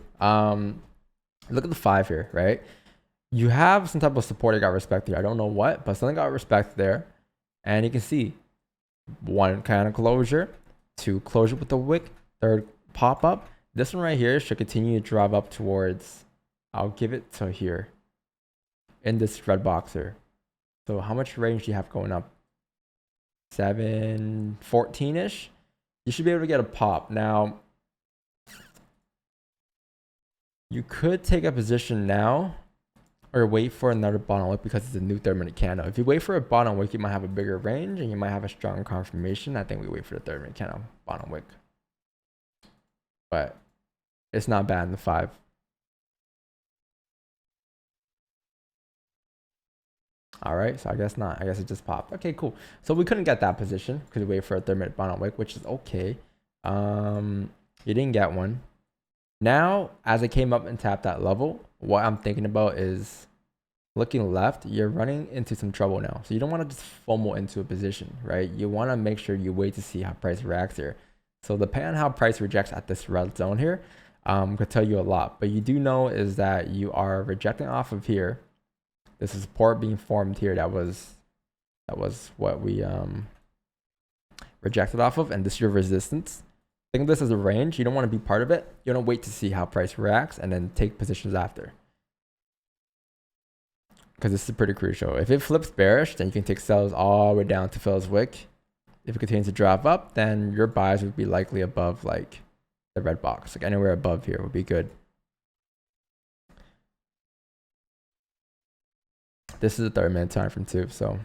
A: Look at the 5 here, right? You have some type of support that got respect here. I don't know what, but something got respect there. And you can see 1 candle closure, 2 closure with the wick, 3rd pop up. This one right here should continue to drive up towards, I'll give it to here in this red box here. So how much range do you have going up? 714-ish. You should be able to get a pop. Now, You could take a position now or wait for another bottom wick because it's a new 30-minute candle. If you wait for a bottom wick, you might have a bigger range and you might have a strong confirmation. I think we wait for the 30-minute candle bottom wick. But it's not bad in the 5. All right, so I guess not. I guess it just popped. Okay, cool. So we couldn't get that position because we wait for a 30-minute bottom wick, which is okay. You didn't get one. Now, as it came up and tapped that level, what I'm thinking about is looking left. You're running into some trouble now. So you don't want to just FOMO into a position, right? You want to make sure you wait to see how price reacts here. So depending on how price rejects at this red zone here, could tell you a lot. But you do know is that you are rejecting off of here. This is support being formed here. That was what we rejected off of, and this is your resistance. Think of this as a range. You don't want to be part of it. You want to wait to see how price reacts and then take positions after. Because this is pretty crucial. If it flips bearish, then you can take sells all the way down to fill its wick. If it continues to drop up, then your buys would be likely above like the red box. Like anywhere above here would be good. This is a 30-minute time frame too, so.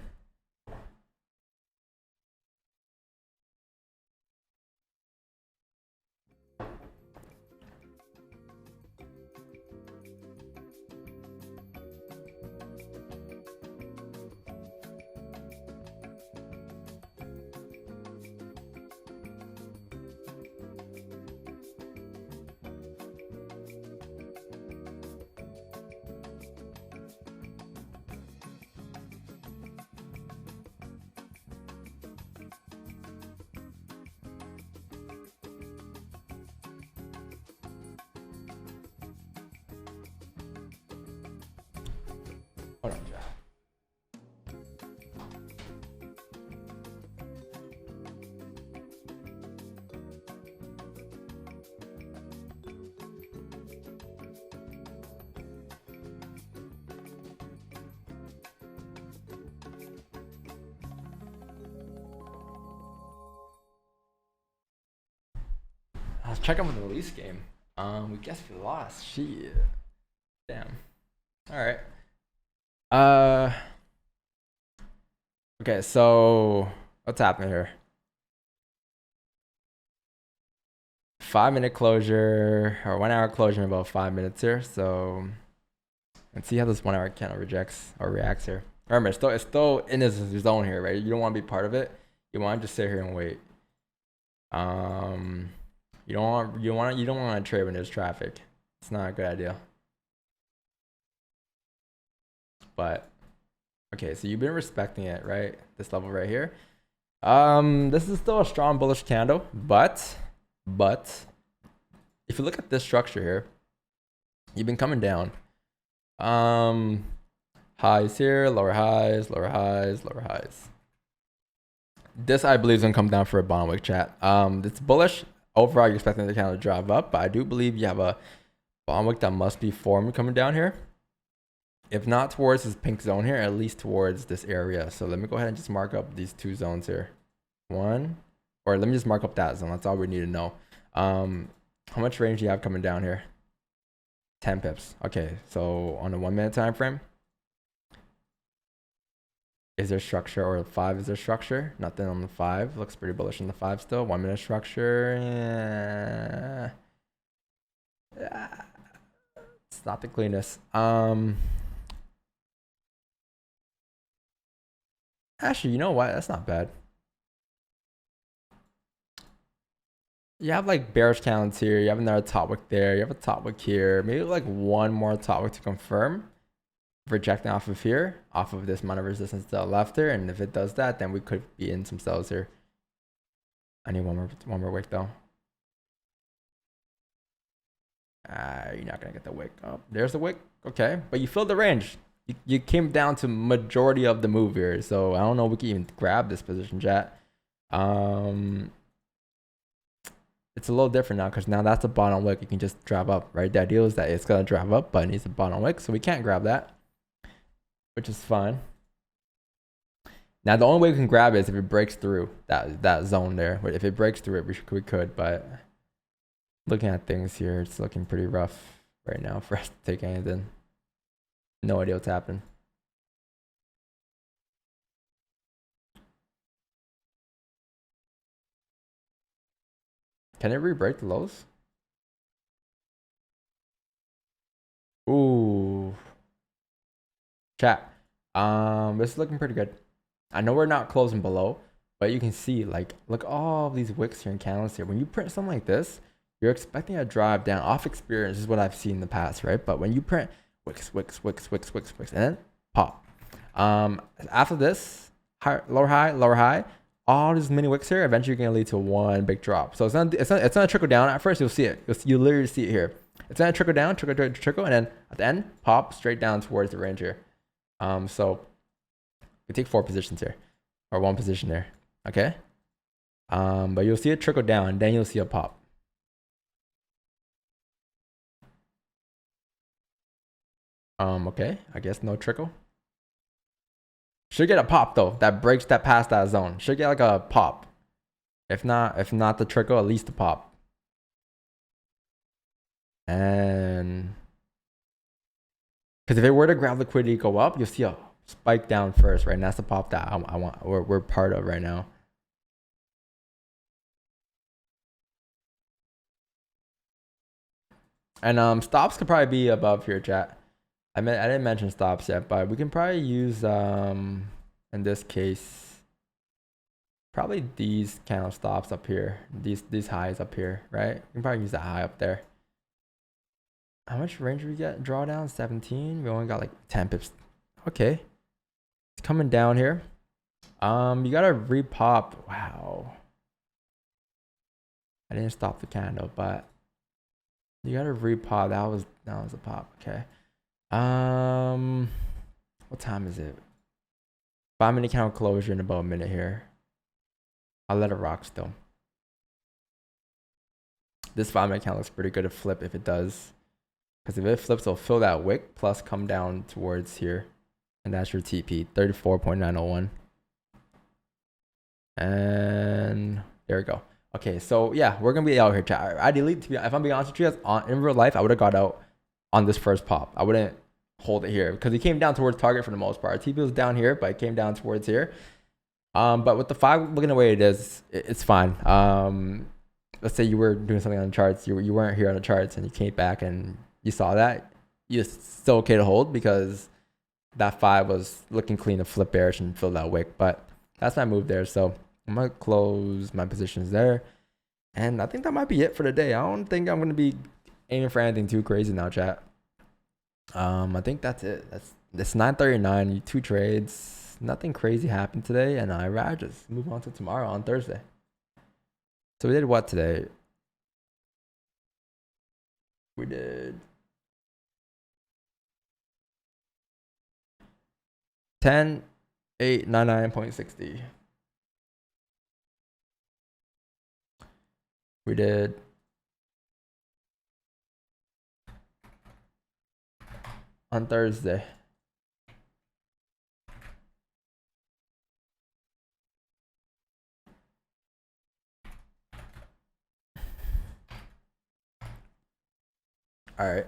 A: Hold on, Jack. I was checking with the release game. We guess we lost. Shit. Damn. All right. Okay, so what's happening here? 5-minute closure or 1 hour closure in about 5 minutes here. So let's see how this 1 hour candle rejects or reacts here. Remember, it's still in this zone here, right? You don't want to be part of it. You want to just sit here and wait. You don't want to trade when there's traffic. It's not a good idea. But okay, so you've been respecting it, right? This level right here. This is still a strong bullish candle, but if you look at this structure here, you've been coming down. Highs here, lower highs, lower highs, lower highs. This I believe is gonna come down for a bottom wick, chat. It's bullish. Overall, you're expecting the candle to drive up, but I do believe you have a bottom wick that must be formed coming down here. If not towards this pink zone here, at least towards this area. So let me go ahead and just mark up these two zones here. One, or let me just mark up that zone. That's all we need to know. How much range do you have coming down here? 10 pips. Okay, so on a 1 minute time frame, is there structure, or 5 is there structure? Nothing on the 5. Looks pretty bullish on the 5 still. 1 minute structure. Yeah. It's not the cleanest. Actually, you know what? That's not bad. You have like bearish candles here. You have another top wick there. You have a top wick here. Maybe like one more top wick to confirm. Rejecting off of here, off of this amount of resistance to the left here. And if it does that, then we could be in some sells here. I need one more wick though. You're not gonna get the wick. Oh, there's the wick. Okay, but you filled the range. You came down to majority of the move here, so I don't know if we can even grab this position, chat. It's a little different now because now that's a bottom wick. You can just drive up, right? The idea is that it's gonna drive up, but it needs a bottom wick, so we can't grab that, which is fine. Now the only way we can grab it is if it breaks through that zone there. If it breaks through it, we could, but looking at things here, it's looking pretty rough right now for us to take anything. No idea what's happening. Can it re-break the lows? Ooh. Chat. This is looking pretty good. I know we're not closing below, but you can see, like, look all these wicks here and candles here. When you print something like this, you're expecting a drive down. Off experience is what I've seen in the past, right? But when you print wicks, and then pop. After this, lower high, all these mini wicks here, eventually you're gonna lead to one big drop. So it's not trickle down at first. You'll see it. You literally see it here. It's gonna trickle down, trickle, and then at the end, pop straight down towards the range here. So we take 4 positions here, or 1 position there. Okay. But you'll see it trickle down, and then you'll see a pop. Okay. I guess no trickle. Should get a pop though. That breaks that past that zone. Should get like a pop. If not the trickle, at least the pop. And because if it were to grab liquidity go up, you'll see a spike down first, right? And that's the pop that I want. We're part of right now. And stops could probably be above here, chat. I didn't mention stops yet, but we can probably use in this case probably these kind of stops up here, these highs up here, right? We can probably use that high up there. How much range do we get? Drawdown 17. We only got like 10 pips. Okay, it's coming down here. You gotta repop. Wow, I didn't stop the candle, but you gotta repop. That was a pop. Okay. What time is it? 5-minute candle closure in about a minute here. I'll let it rock still. This 5-minute candle looks pretty good to flip if it does. Because if it flips, it'll fill that wick plus come down towards here. And that's your TP, 34.901. And there we go. Okay, so yeah, we're gonna be out here, chat. Ideally, if I'm being honest with you, in real life, I would have got out on this first pop. I wouldn't hold it here because he came down towards target for the most part. TP was down here, but it came down towards here. But with the 5 looking the way it is, it's fine. Let's say you were doing something on the charts, you weren't here on the charts, and you came back and you saw that, it's still okay to hold because that 5 was looking clean to flip bearish and fill that wick. But that's my move there. So I'm gonna close my positions there, and I think that might be it for the day. I don't think I'm gonna be aiming for anything too crazy now, chat. I think that's it. That's 9:39. 2 trades. Nothing crazy happened today, and I'd rather just move on to tomorrow on Thursday. So we did what today? We did 10,899.60. We did on Thursday. All right.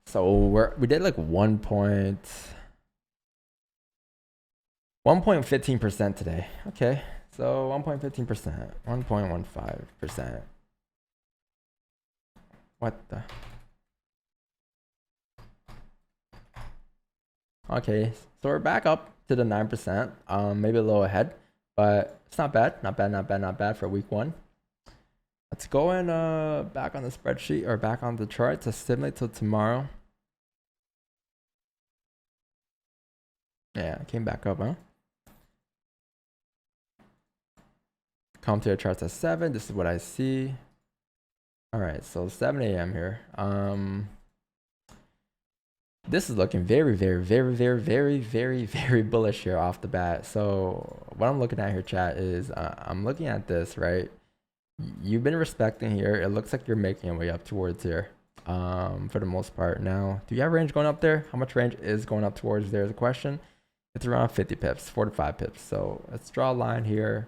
A: So we did like 1.15% today. Okay. So 1.15%, 1.15%. What the? Okay, so we're back up to the 9%. Maybe a little ahead, but it's not bad. Not bad for week 1. Let's go and back on the spreadsheet or back on the chart to simulate till tomorrow. Yeah, it came back up, huh? Come to your charts at 7. This is what I see. All right, so 7 a.m. here. This is looking very bullish here off the bat. So what I'm looking at here, chat, is I'm looking at this, right? You've been respecting here. It looks like you're making your way up towards here for the most part. Now, do you have range going up there? How much range is going up towards there is a question. It's around 50 pips, 45 pips. So let's draw a line here,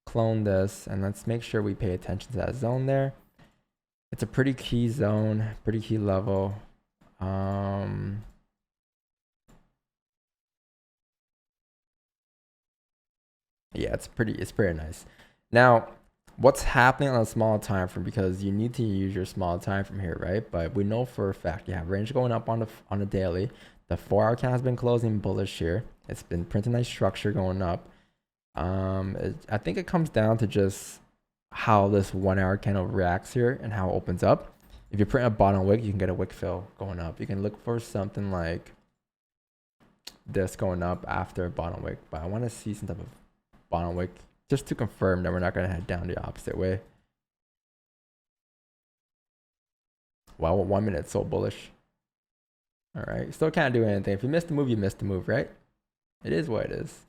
A: clone this, and let's make sure we pay attention to that zone there. It's a pretty key zone, pretty key level. Yeah, it's pretty nice. Now, what's happening on a small time frame, because you need to use your small time from here, right? But we know for a fact you have range going up on the daily. The 4-hour candle has been closing bullish here. It's been printing nice structure going up. I think it comes down to just how this 1-hour candle reacts here and how it opens up. If you print a bottom wick, you can get a wick fill going up. You can look for something like this going up after a bottom wick, but I want to see some type of bottom wick just to confirm that we're not going to head down the opposite way. Wow, 1 minute so bullish. All right, still can't do anything. If you missed the move, you missed the move, right? It is what it is.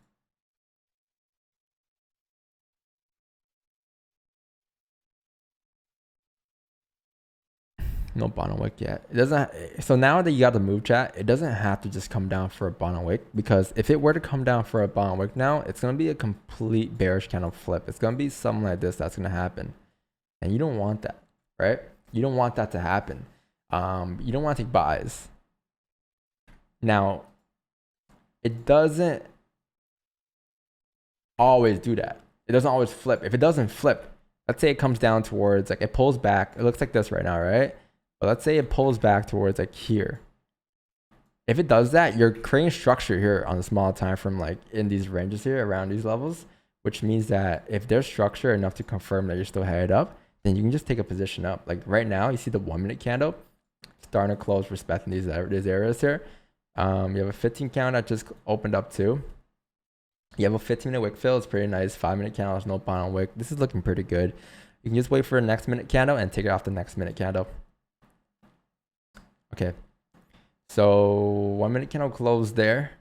A: No bottom wick yet. It doesn't. So now that you got the move, chat, it doesn't have to just come down for a bottom wick, because if it were to come down for a bottom wick now, it's gonna be a complete bearish candle flip. It's gonna be something like this that's gonna happen, and you don't want that, right? You don't want that to happen. You don't want to take buys. Now, it doesn't always do that. It doesn't always flip. If it doesn't flip, let's say it comes down towards, like, it pulls back. It looks like this right now, right? But let's say it pulls back towards like here. If it does that, you're creating structure here on the small time frame, like in these ranges here around these levels, which means that if there's structure enough to confirm that you're still headed up, then you can just take a position up. Like right now, you see the 1 minute candle starting to close, respecting these areas here. You have a 15 count that just opened up too. You have a 15-minute wick fill. It's pretty nice. 5-minute candle, there's no bottom wick. This is looking pretty good. You can just wait for the next minute candle and take it off the next minute candle. Okay, so 1 minute candle close there.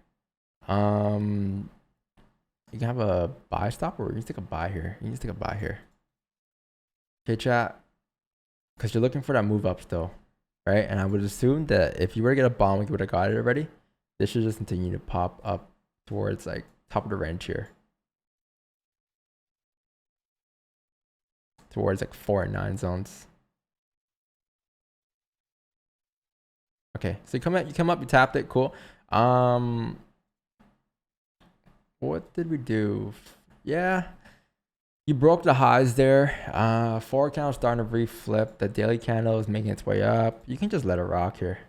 A: You can have a buy stop, or you can just take a buy here. You can just take a buy here. Okay, chat, because you're looking for that move up still, right? And I would assume that if you were to get a bomb, you would have got it already. This should just continue to pop up towards like top of the range here, towards like 4 and 9 zones. Okay, so you come up, you tapped it, cool. What did we do? Yeah, you broke the highs there. 4 candle starting to reflip. The daily candle is making its way up. You can just let it rock here.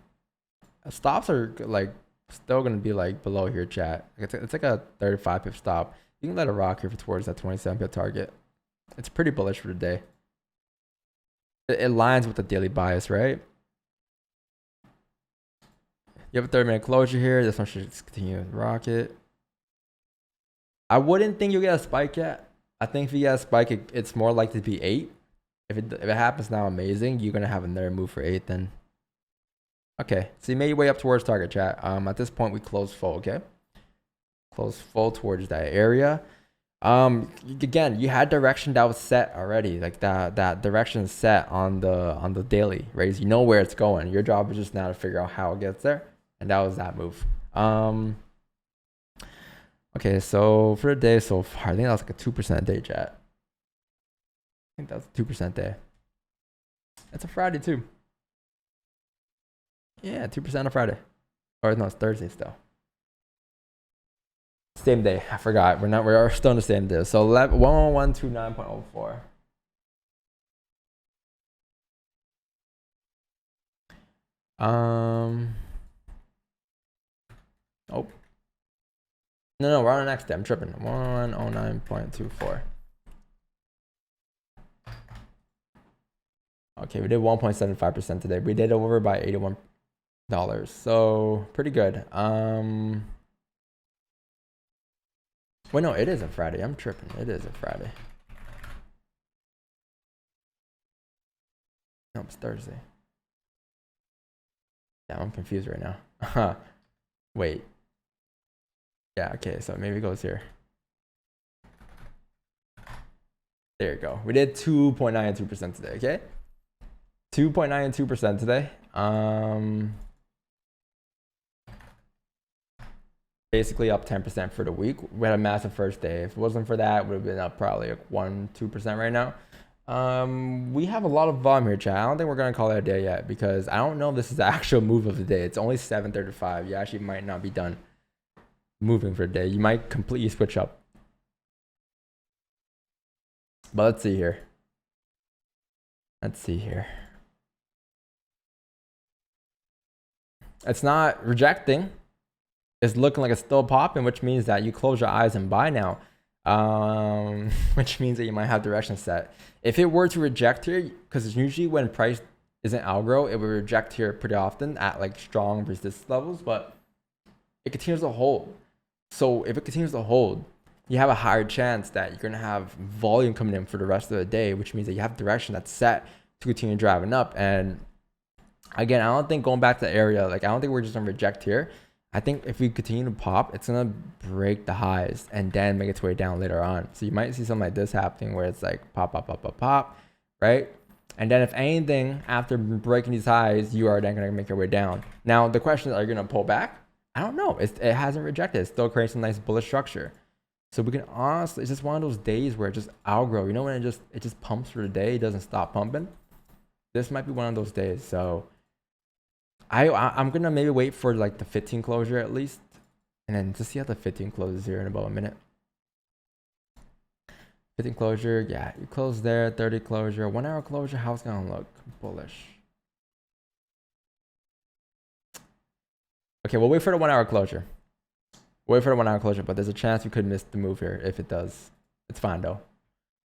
A: Stops are like still gonna be like below here, chat. It's like a 35 pip stop. You can let it rock here towards that 27 pip target. It's pretty bullish for the day. It aligns with the daily bias, right? You have a 30-minute closure here. This one should just continue to rock it. I wouldn't think you'll get a spike yet. I think if you get a spike, it's more likely to be 8. If it happens now, amazing. You're going to have another move for 8 then. Okay, so you made your way up towards target, chat. At this point, we close full, okay? Close full towards that area. Again, you had direction that was set already. Like that direction is set on the daily, right? You know where it's going. Your job is just now to figure out how it gets there. And that was that move. Okay, so for the day so far, I think that was like a 2% day, chat. I think that's a 2% day. It's a Friday too. Yeah, 2% on Friday. Or no, it's Thursday still. Same day. I forgot. We're still on the same day. So 11129.04. Oh. No, we're on the next day. I'm tripping. 109.24. Okay, we did 1.75% today. We did over by $81. So pretty good. Wait, no, it is a Friday. I'm tripping. It is a Friday. No, it's Thursday. Yeah, I'm confused right now. Wait. Yeah, okay, so maybe it goes here. There you go. We did 2.92% today, okay? 2.92% today. Basically up 10% for the week. We had a massive first day. If it wasn't for that, it would have been up probably like 1-2% right now. We have a lot of volume here, chat. I don't think we're gonna call it a day yet because I don't know if this is the actual move of the day. It's only 7:35. You actually might not be done moving for a day. You might completely switch up. But let's see here. Let's see here. It's not rejecting. It's looking like it's still popping, which means that you close your eyes and buy now. Which means that you might have direction set. If it were to reject here, because usually when price isn't algo, it will reject here pretty often at like strong resistance levels, but it continues to hold. So if it continues to hold, you have a higher chance that you're gonna have volume coming in for the rest of the day, which means that you have direction that's set to continue driving up. And again, I don't think going back to the area, like I don't think we're just gonna reject here. I think if we continue to pop, it's gonna break the highs and then make its way down later on. So you might see something like this happening where it's like pop, pop, pop, pop, pop, right? And then if anything, after breaking these highs, you are then gonna make your way down. Now the question is, are you gonna pull back? I don't know. It hasn't rejected. It's still creating some nice bullish structure. So we can honestly, it's just one of those days where it just outgrow. You know when it just pumps for the day, it doesn't stop pumping. This might be one of those days. So I'm gonna maybe wait for like the 15 closure at least, and then to see how the 15 closes here in about a minute. 15 closure, yeah, you close there. 30 closure, 1 hour closure. How's it gonna look? Bullish. Okay, we'll wait for the 1 hour closure. Wait for the 1 hour closure, but there's a chance we could miss the move here. If it does, it's fine though.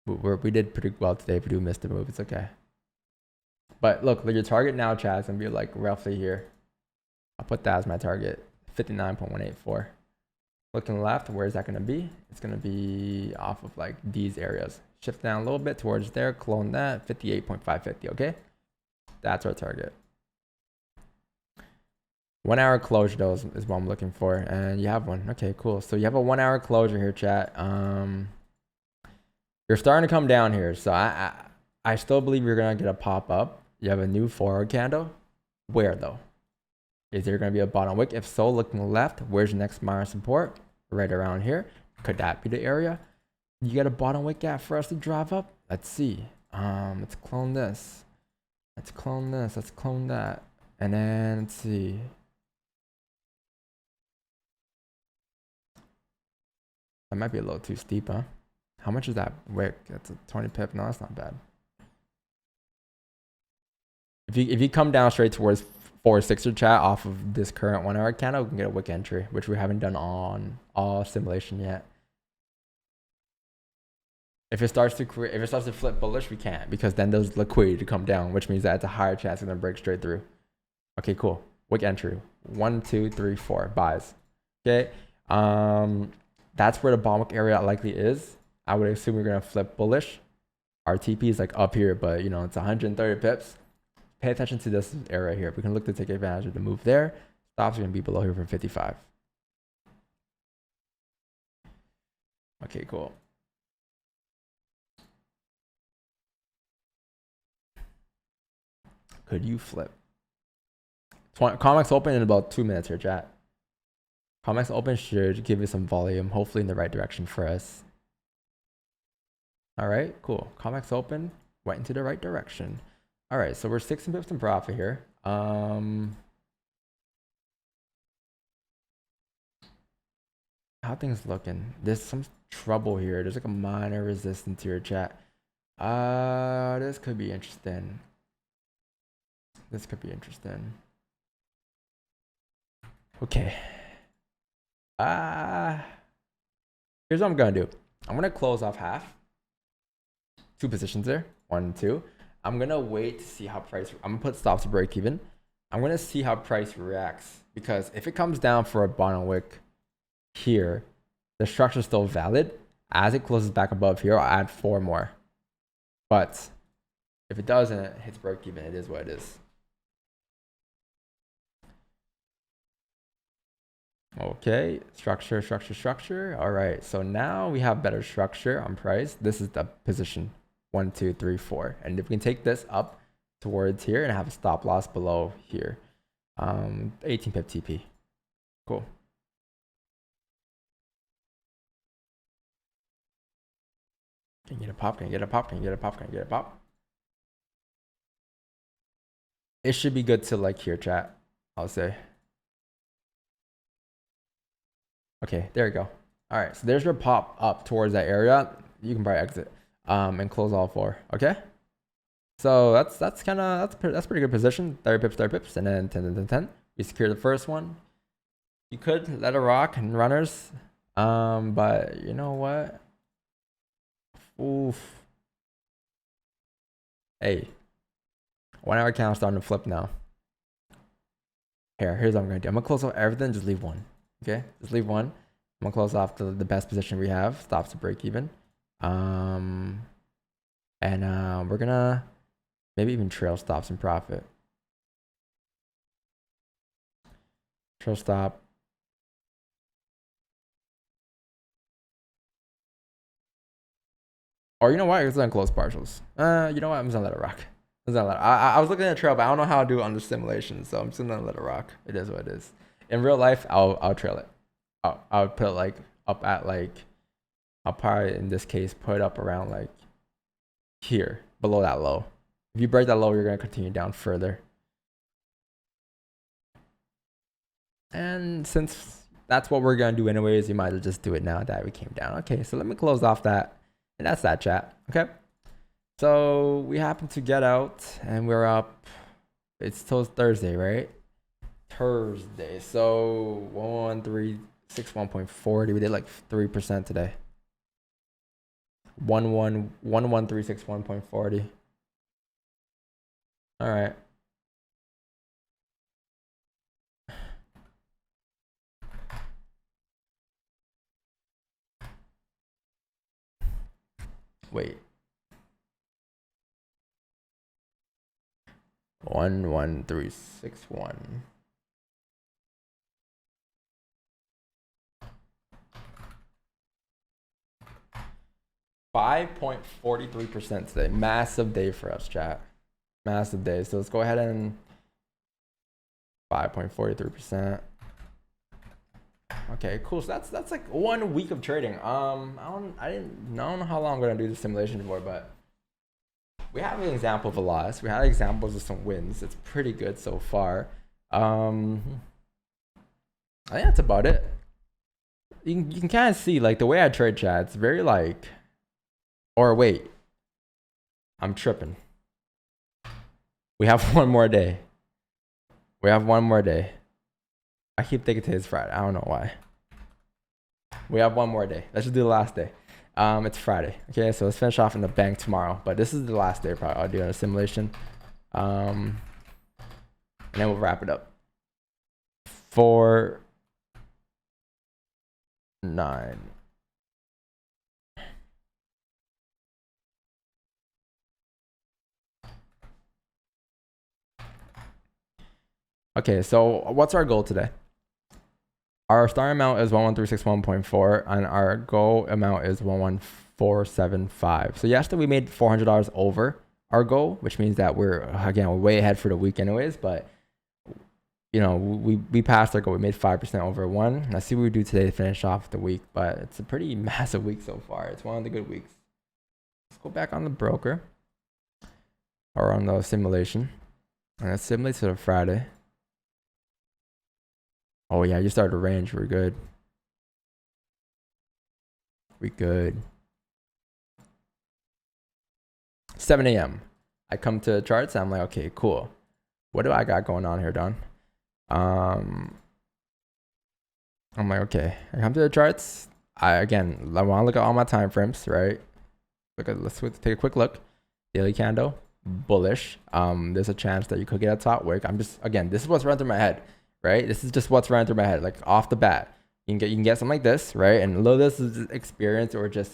A: We did pretty well today. If we do miss the move, it's okay. But look, your target now, chat, is gonna be like roughly here. I'll put that as my target, 59.184. Looking left, where is that gonna be? It's gonna be off of like these areas. Shift down a little bit towards there, clone that, 58.550, okay? That's our target. 1 hour closure though is what I'm looking for, and you have one. Okay, cool. So you have a 1 hour closure here, chat. You're starting to come down here, so I still believe you're gonna get a pop up. You have a new forward candle. Where though? Is there gonna be a bottom wick? If so, looking left, where's your next minor support? Right around here. Could that be the area you get a bottom wick at for us to drive up? Let's see. Let's clone this. Let's clone this. Let's clone that. And then let's see. That might be a little too steep, huh? How much is that wick? That's a 20 pip. No, that's not bad. If you come down straight towards 4-6er chat off of this current 1 hour candle, we can get a wick entry, which we haven't done on all simulation yet. If it starts to flip bullish, we can't, because then there's liquidity to come down, which means that it's a higher chance it's gonna break straight through. Okay, cool. Wick entry. 1, 2, 3, 4 buys. Okay. That's where the bottom wick area likely is. I would assume we're gonna flip bullish. Our TP is like up here, but you know it's 130 pips. Pay attention to this area here. We can look to take advantage of the move there. Stops are gonna be below here for 55. Okay, cool. Could you flip? Comex open in about 2 minutes here, chat. Comex open should give you some volume, hopefully in the right direction for us. All right, cool. Comex open went into the right direction. All right, so we're 16 pips in profit here. How things looking? There's some trouble here. There's like a minor resistance here, chat. This could be interesting. This could be interesting. Okay. Here's what I'm gonna do. I'm gonna close off half. 2 positions there. 1, 2. I'm gonna wait to see how price. I'm gonna put stops to break even. I'm gonna see how price reacts, because if it comes down for a bottom wick here, the structure is still valid. As it closes back above here, I'll add 4 more. But if it doesn't, it hits break even. It is what it is. Okay, structure. All right, so now we have better structure on price. This is the position 1, 2, 3, 4, and if we can take this up towards here and have a stop loss below here, 18 pip TP. Cool. Can you get a pop? Can you get a pop? Can you get a pop? Can you get a pop? It should be good to like here, chat. I'll say. Okay, there you go. All right, so there's your pop up towards that area. You can probably exit and close all four. Okay. So that's pretty good position. 30 pips, and then 10. We secure the first one. You could let it rock and runners, but you know what? Oof. Hey, 1 hour count starting to flip now. Here's what I'm gonna do. I'm gonna close off everything. Just leave one. Okay, just leave one. I'm gonna close off the best position we have. Stops to break even. And we're gonna maybe even trail stops and profit. Trail stop. Or you know what? It's gonna close partials. You know what? I'm just gonna let it rock. I was looking at a trail, but I don't know how to do it on the simulation, so I'm just gonna let it rock. It is what it is. In real life, I'll trail it. I'll put it like up at like, I'll probably in this case put it up around like here, below that low. If you break that low, you're gonna continue down further. And since that's what we're gonna do anyways, you might as well just do it now that we came down. Okay, so let me close off that. And that's that, chat. Okay. So we happen to get out and we're up. It's till Thursday, right? Thursday. So 11361.40. We did like 3% today. 11361.40. All right. Wait. 11361. $5.43% today. Massive day for us, chat. Massive day. So let's go ahead and 5.43%. Okay, cool. So that's like 1 week of trading. I don't know how long I'm gonna do the simulation for, but we have an example of a loss. We had examples of some wins. It's pretty good so far. I think that's about it. You can kind of see like the way I trade, chat. It's very like, or wait, I'm tripping. We have one more day. We have one more day. I keep thinking today's Friday. I don't know why. We have one more day. Let's just do the last day. It's Friday. Okay, so let's finish off in the bank tomorrow. But this is the last day probably I'll do a simulation. And then we'll wrap it up. 4, 9. Okay, so what's our goal today? Our start amount is 11361.4 and our goal amount is 11475. So yesterday we made $400 over our goal, which means that we're way ahead for the week anyways, but you know, we passed our goal. We made 5% over one. Let's see what we do today to finish off the week, but it's a pretty massive week so far. It's one of the good weeks. Let's go back on the broker or on the simulation and let's simulate to the Friday. Oh yeah, you started a range. We're good. We good. 7 a.m. I come to the charts. I'm like, okay, cool. What do I got going on here, Don? I'm like, okay. I come to the charts. I want to look at all my time frames, right? Let's take a quick look. Daily candle, bullish. There's a chance that you could get a top wick. This is what's running through my head. Right, this is just what's running through my head, like off the bat. You can get something like this, right? And although this is experience or just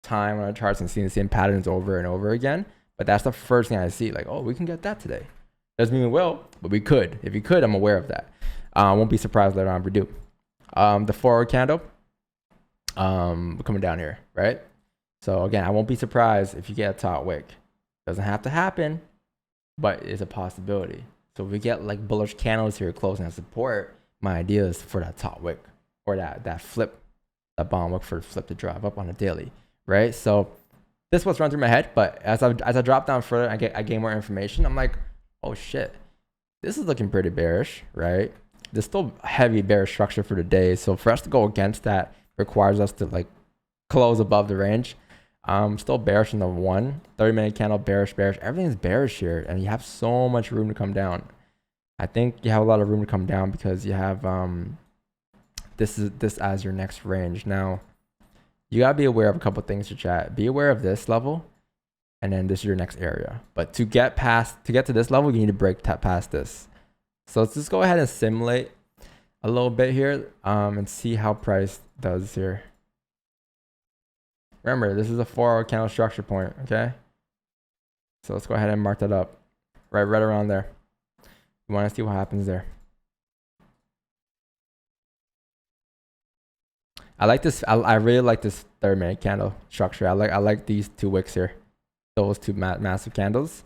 A: time on the charts and seeing the same patterns over and over again, but that's the first thing I see. Like, oh, we can get that today. Doesn't mean we will, but we could. If you could, I'm aware of that. I won't be surprised later on if we do. The forward candle, coming down here, right? So again, I won't be surprised if you get a top wick. Doesn't have to happen, but it's a possibility. So if we get like bullish candles here closing at support, my idea is for that top wick or that flip, that bottom wick for the flip to drive up on a daily, right? So this was run through my head, but as I drop down further, I gain more information. I'm like, oh shit, this is looking pretty bearish, right? There's still heavy bearish structure for the day. So for us to go against that requires us to like close above the range. Still bearish in the 30-minute candle, bearish. Everything's bearish here, and you have so much room to come down. I think you have a lot of room to come down because you have this as your next range. Now, you gotta be aware of a couple things to chat. Be aware of this level, and then this is your next area. But to get to this level, you need to break past this. So let's just go ahead and simulate a little bit here, and see how price does here. Remember, this is a 4-hour candle structure point, okay? So let's go ahead and mark that up, right around there. You want to see what happens there. I like this. I really like this 30-minute candle structure. I like these two wicks here, those two massive candles.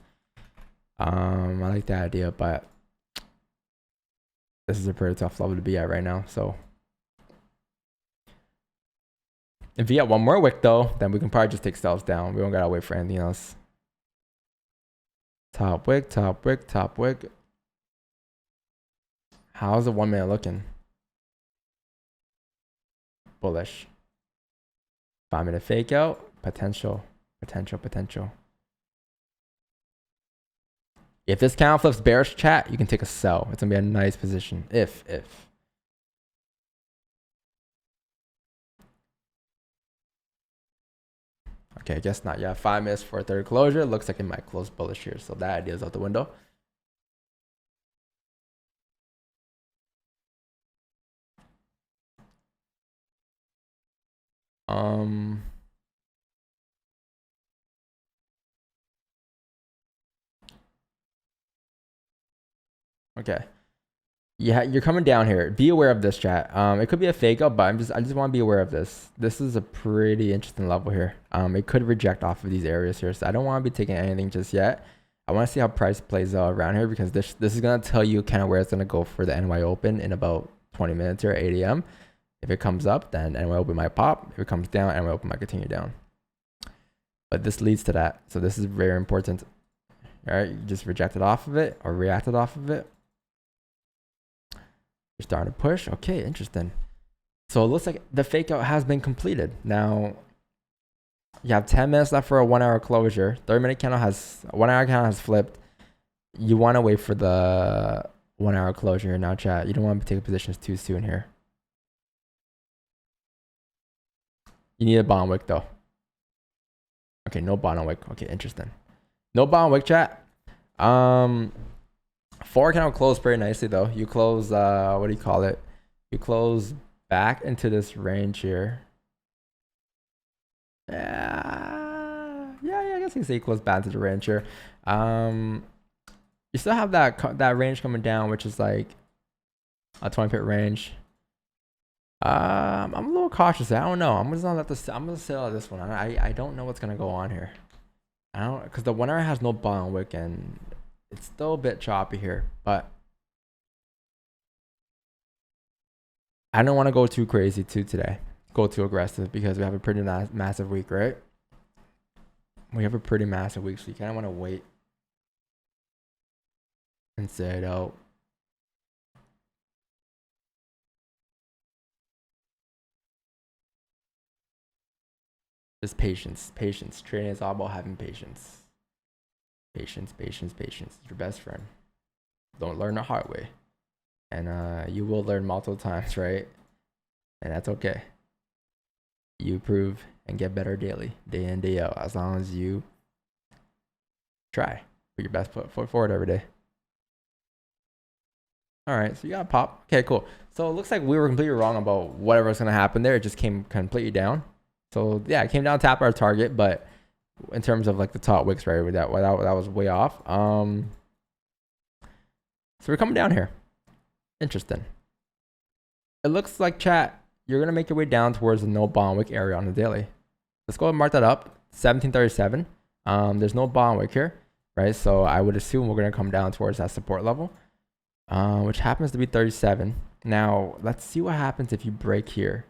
A: I like the idea, but this is a pretty tough level to be at right now. So if you get one more wick though, then we can probably just take sells down. We don't gotta wait for anything else. Top wick, top wick, top wick. How's the 1 minute looking? Bullish. 5-minute fake out. Potential. If this candle flips bearish, chat, you can take a sell. It's gonna be a nice position. If. Okay, I guess not. Yeah, 5 minutes for a third closure. Looks like it might close bullish here. So that idea is out the window. Okay. Yeah, you're coming down here. Be aware of this, chat. It could be a fake out, but I just want to be aware of this. This is a pretty interesting level here. It could reject off of these areas here, so I don't want to be taking anything just yet. I want to see how price plays out around here because this is gonna tell you kind of where it's gonna go for the NY Open in about 20 minutes or 8 a.m. If it comes up, then NY Open might pop. If it comes down, NY Open might continue down. But this leads to that, so this is very important. All right, you just rejected off of it or reacted off of it. You're starting to push. Okay, interesting. So it looks like the fake out has been completed. Now you have 10 minutes left for a 1 hour closure. 30-minute candle has 1 hour candle has flipped. You want to wait for the 1 hour closure here now, chat. You don't want to take positions too soon here. You need a bottom wick though. Okay, no bottom wick. Okay, interesting. No bottom wick, chat. 4 candle closed pretty nicely though. You close what do you call it? You close back into this range here. Yeah, I guess you can say you close back to the range here. You still have that range coming down, which is like a 20 pip range. I'm a little cautious. I don't know. I'm gonna sell at this one. I don't know what's gonna go on here. I don't, because the 1 hour has no bottom wick and it's still a bit choppy here, but I don't want to go too crazy today. Go too aggressive because we have a pretty massive week, right? We have a pretty massive week, so you kind of want to wait and say it out. Just patience. Trading is all about having patience. Patience. It's your best friend. Don't learn the hard way. And you will learn multiple times, right? And that's okay. You improve and get better daily, day in, day out, as long as you try. Put your best foot forward every day. All right, so you got pop. Okay, cool. So it looks like we were completely wrong about whatever was going to happen there. It just came completely down. So yeah, it came down, tap our target, but in terms of like the top wicks, right, that was way off. So we're coming down here. Interesting. It looks like, chat, you're gonna make your way down towards the no bottom wick area on the daily. Let's go and mark that up. 1737. There's no bottom wick here, right? So I would assume we're gonna come down towards that support level, which happens to be 37. Now let's see what happens if you break here.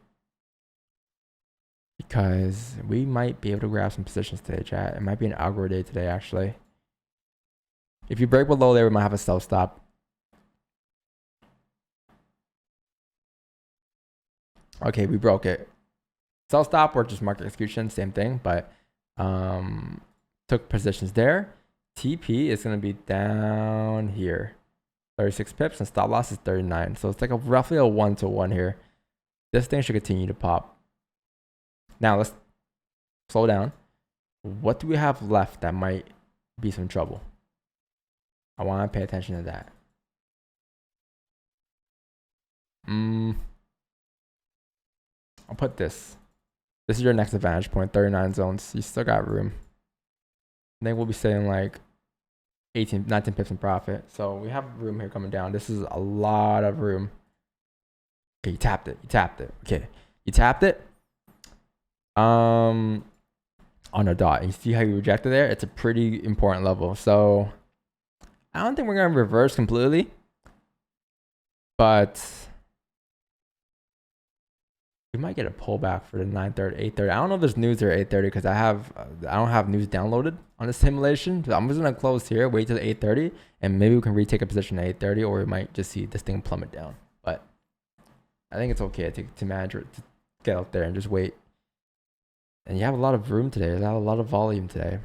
A: because we might be able to grab some positions today, chat. It might be an algo day today, actually. If you break below there, we might have a sell stop. Okay, we broke it. Sell stop or just market execution, same thing, but took positions there. TP is going to be down here, 36 pips, and stop loss is 39. So it's like roughly a 1-to-1 here. This thing should continue to pop. Now let's slow down. What do we have left that might be some trouble? I want to pay attention to that. I'll put this. This is your next advantage point, 39 zones. You still got room. I think we'll be saying like 19 pips in profit. So we have room here coming down. This is a lot of room. Okay, you tapped it. You tapped it. Okay, you tapped it. On a dot. You see how you rejected there? It's a pretty important level. So I don't think we're gonna reverse completely, but we might get a pullback for the 9:30, 8:30. I don't know if there's news there 8:30 because I don't have news downloaded on the simulation. So I'm just gonna close here, wait till 8:30, and maybe we can retake a position at 8:30, or we might just see this thing plummet down. But I think it's okay to manage it, to get out there and just wait. And you have a lot of room today. You have a lot of volume today.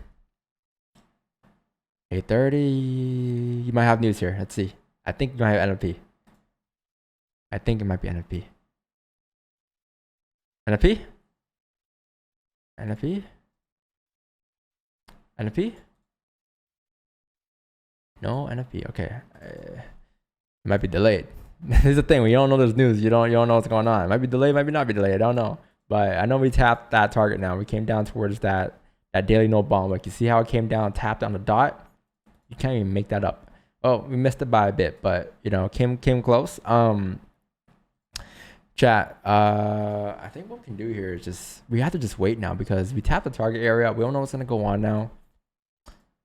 A: 8:30. You might have news here. Let's see. I think you might have NFP. I think it might be NFP. NFP? NFP? NFP? No NFP. Okay. It might be delayed. This is the thing. When you don't know there's news, you don't know what's going on. It might be delayed, might be not be delayed. I don't know. But I know we tapped that target now. We came down towards that daily no bomb. Like you see how it came down, tapped on the dot. You can't even make that up. Oh, we missed it by a bit, but you know, came close. Chat. I think what we can do here is we have to just wait now because we tapped the target area. We don't know what's gonna go on now.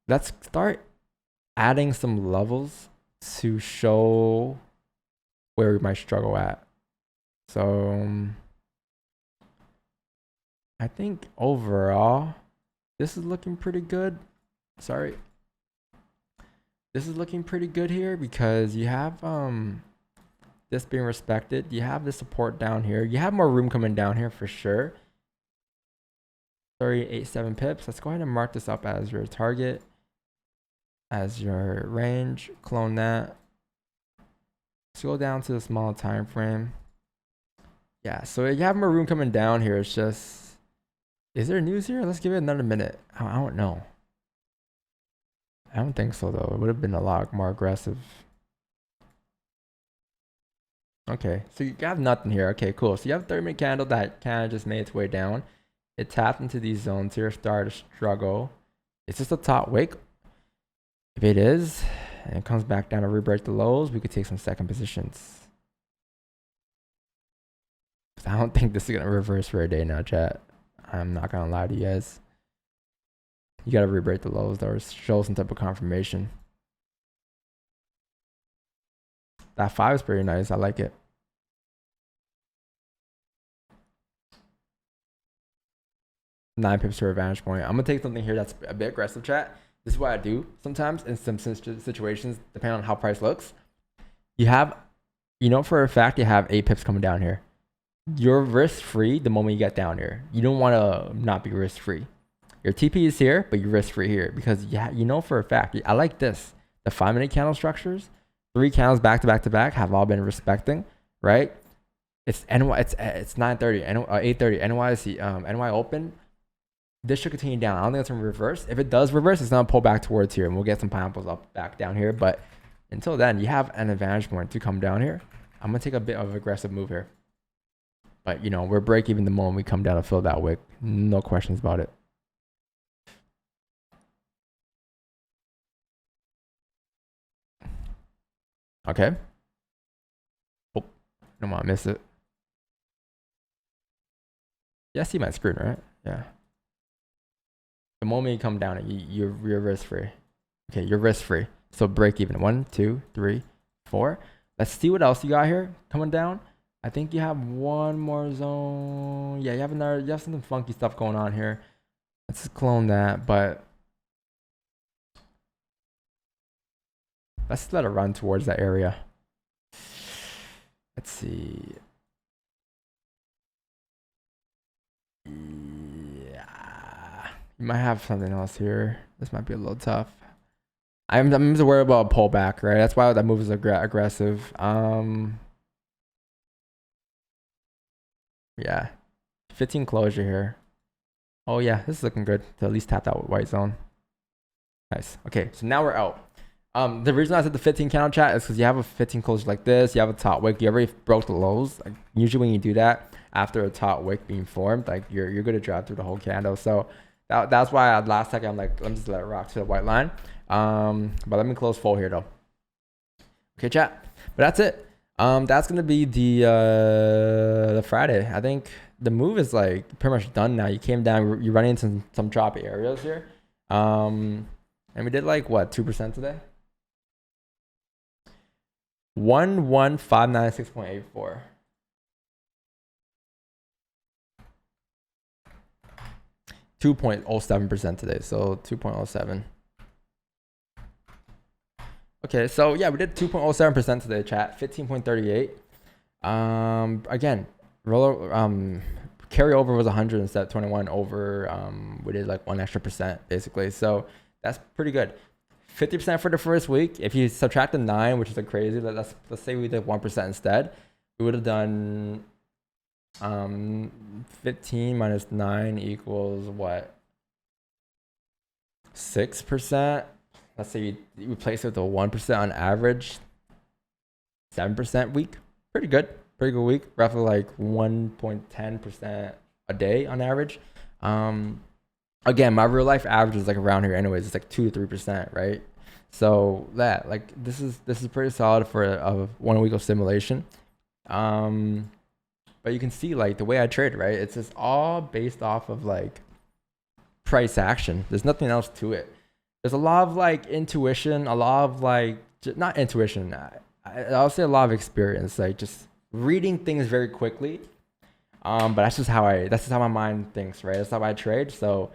A: Let's start adding some levels to show where we might struggle at. So I think overall, this is looking pretty good. Sorry. This is looking pretty good here because you have this being respected. You have the support down here. You have more room coming down here for sure. 38.7 pips. Let's go ahead and mark this up as your target, as your range. Clone that. Let's go down to the small time frame. Yeah, so you have more room coming down here. It's just, is there news here? Let's give it another minute. I don't know. I don't think so though. It would have been a lot more aggressive. Okay, so you have nothing here. Okay, cool. So you have a 30-minute candle that kind of just made its way down. It tapped into these zones here, started to struggle. Is this the top wick? If it is, and it comes back down to re-break the lows, we could take some second positions. I don't think this is gonna reverse for a day now, chat. I'm not gonna lie to you guys. You gotta re-break the lows though, or show some type of confirmation. That 5 is pretty nice. I like it. Nine pips to advantage point. I'm gonna take something here that's a bit aggressive, chat. This is what I do sometimes in some situations, depending on how price looks. You have, you know, for a fact, you have 8 pips coming down here. You're risk free the moment you get down here. You don't want to not be risk free. Your TP is here, but you're risk free here because you know for a fact. I like this. The 5-minute candle structures, 3 candles back to back to back have all been respecting, right? It's NY. It's 9:30, 8:30. NYC, NY open. This should continue down. I don't think it's gonna reverse. If it does reverse, it's gonna pull back towards here, and we'll get some pineapples up back down here. But until then, you have an advantage point to come down here. I'm gonna take a bit of an aggressive move here. But, you know, we're break even the moment we come down to fill that wick. No questions about it. Okay. Oh, don't want to miss it. Yeah, I see my screen, right? Yeah. The moment you come down, you're risk free. Okay, you're risk free. So break even. 1, 2, 3, 4. Let's see what else you got here coming down. I think you have one more zone. Yeah, you have something funky stuff going on here. Let's just clone that, but let's let it run towards that area. Let's see. Yeah, you might have something else here. This might be a little tough. I'm just worried about a pullback, right? That's why that move is aggressive. Yeah, 15 closure here. Oh yeah, this is looking good to at least tap that white zone. Nice. Okay, so now we're out. The reason I said the 15 candle chat is because you have a 15 closure like this, you have a top wick, you already broke the lows. Like usually when you do that after a top wick being formed, like you're gonna drive through the whole candle. So that's why last second I'm like, let me just let it rock to the white line. But let me close full here though. Okay, chat. But that's it. That's gonna be the Friday. I think the move is like pretty much done now. You came down, you're running into some choppy areas here. And we did like what, 2% today? 11596.84. $2.07 today, so 2.07. Okay, so yeah, we did 2.07% today, chat. 15.38. Again, carryover was 100 instead of 21 over. We did like 1 extra percent basically, so that's pretty good. 50% for the first week. If you subtract the 9, which is like crazy, let's say we did 1% instead, we would have done 15 minus 9 equals what? 6%. Let's say you replace it with a 1% on average, 7% week. Pretty good week. Roughly like 1.10% a day on average. Again, my real life average is like around here anyways. It's like 2 to 3%, right? So that like this is pretty solid for a 1 week of simulation. But you can see like the way I trade, right? It's just all based off of like price action. There's nothing else to it. There's a lot of like intuition, a lot of like, not intuition, I'll say a lot of experience, like just reading things very quickly. But that's just how my mind thinks, right? That's how I trade. So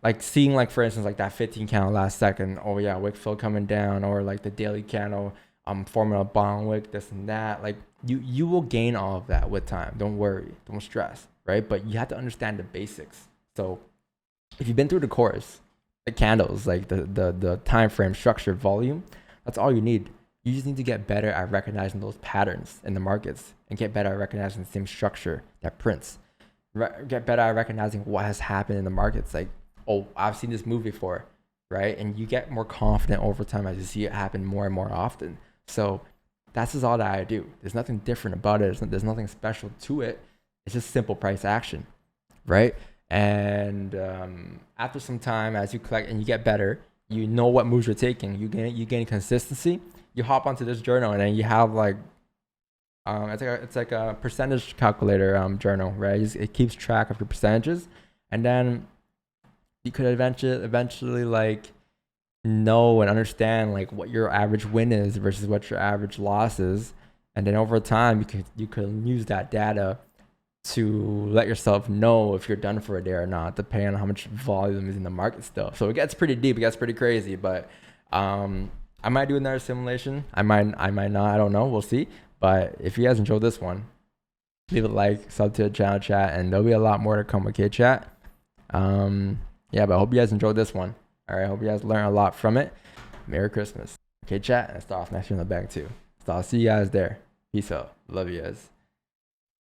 A: like seeing like, for instance, like that 15 candle last second, oh yeah, wick fill coming down, or like the daily candle, forming a bond wick, this and that. Like you will gain all of that with time. Don't worry, don't stress, right? But you have to understand the basics. So if you've been through the course, the candles, like the time frame, structure, volume, that's all you need. You just need to get better at recognizing those patterns in the markets and get better at recognizing the same structure that prints. Get better at recognizing what has happened in the markets. Like, oh, I've seen this move before, right? And you get more confident over time as you see it happen more and more often. So that's just all that I do. There's nothing different about it. There's nothing special to it. It's just simple price action, right? And after some time, as you collect and you get better, you know what moves you're taking. You gain consistency. You hop onto this journal, and then you have like it's like a percentage calculator journal, right? It keeps track of your percentages, and then you could eventually like know and understand like what your average win is versus what your average loss is, and then over time you could use that data to let yourself know if you're done for a day or not, depending on how much volume is in the market still. So it gets pretty deep, it gets pretty crazy, but I might do another simulation. I might not, I don't know, we'll see. But if you guys enjoyed this one, leave a like, sub to the channel, chat, and there'll be a lot more to come, okay, chat? Yeah, but I hope you guys enjoyed this one. All right, I hope you guys learned a lot from it. Merry Christmas. Okay, chat, and start off next year in the bag too. So I'll see you guys there. Peace out. Love you guys.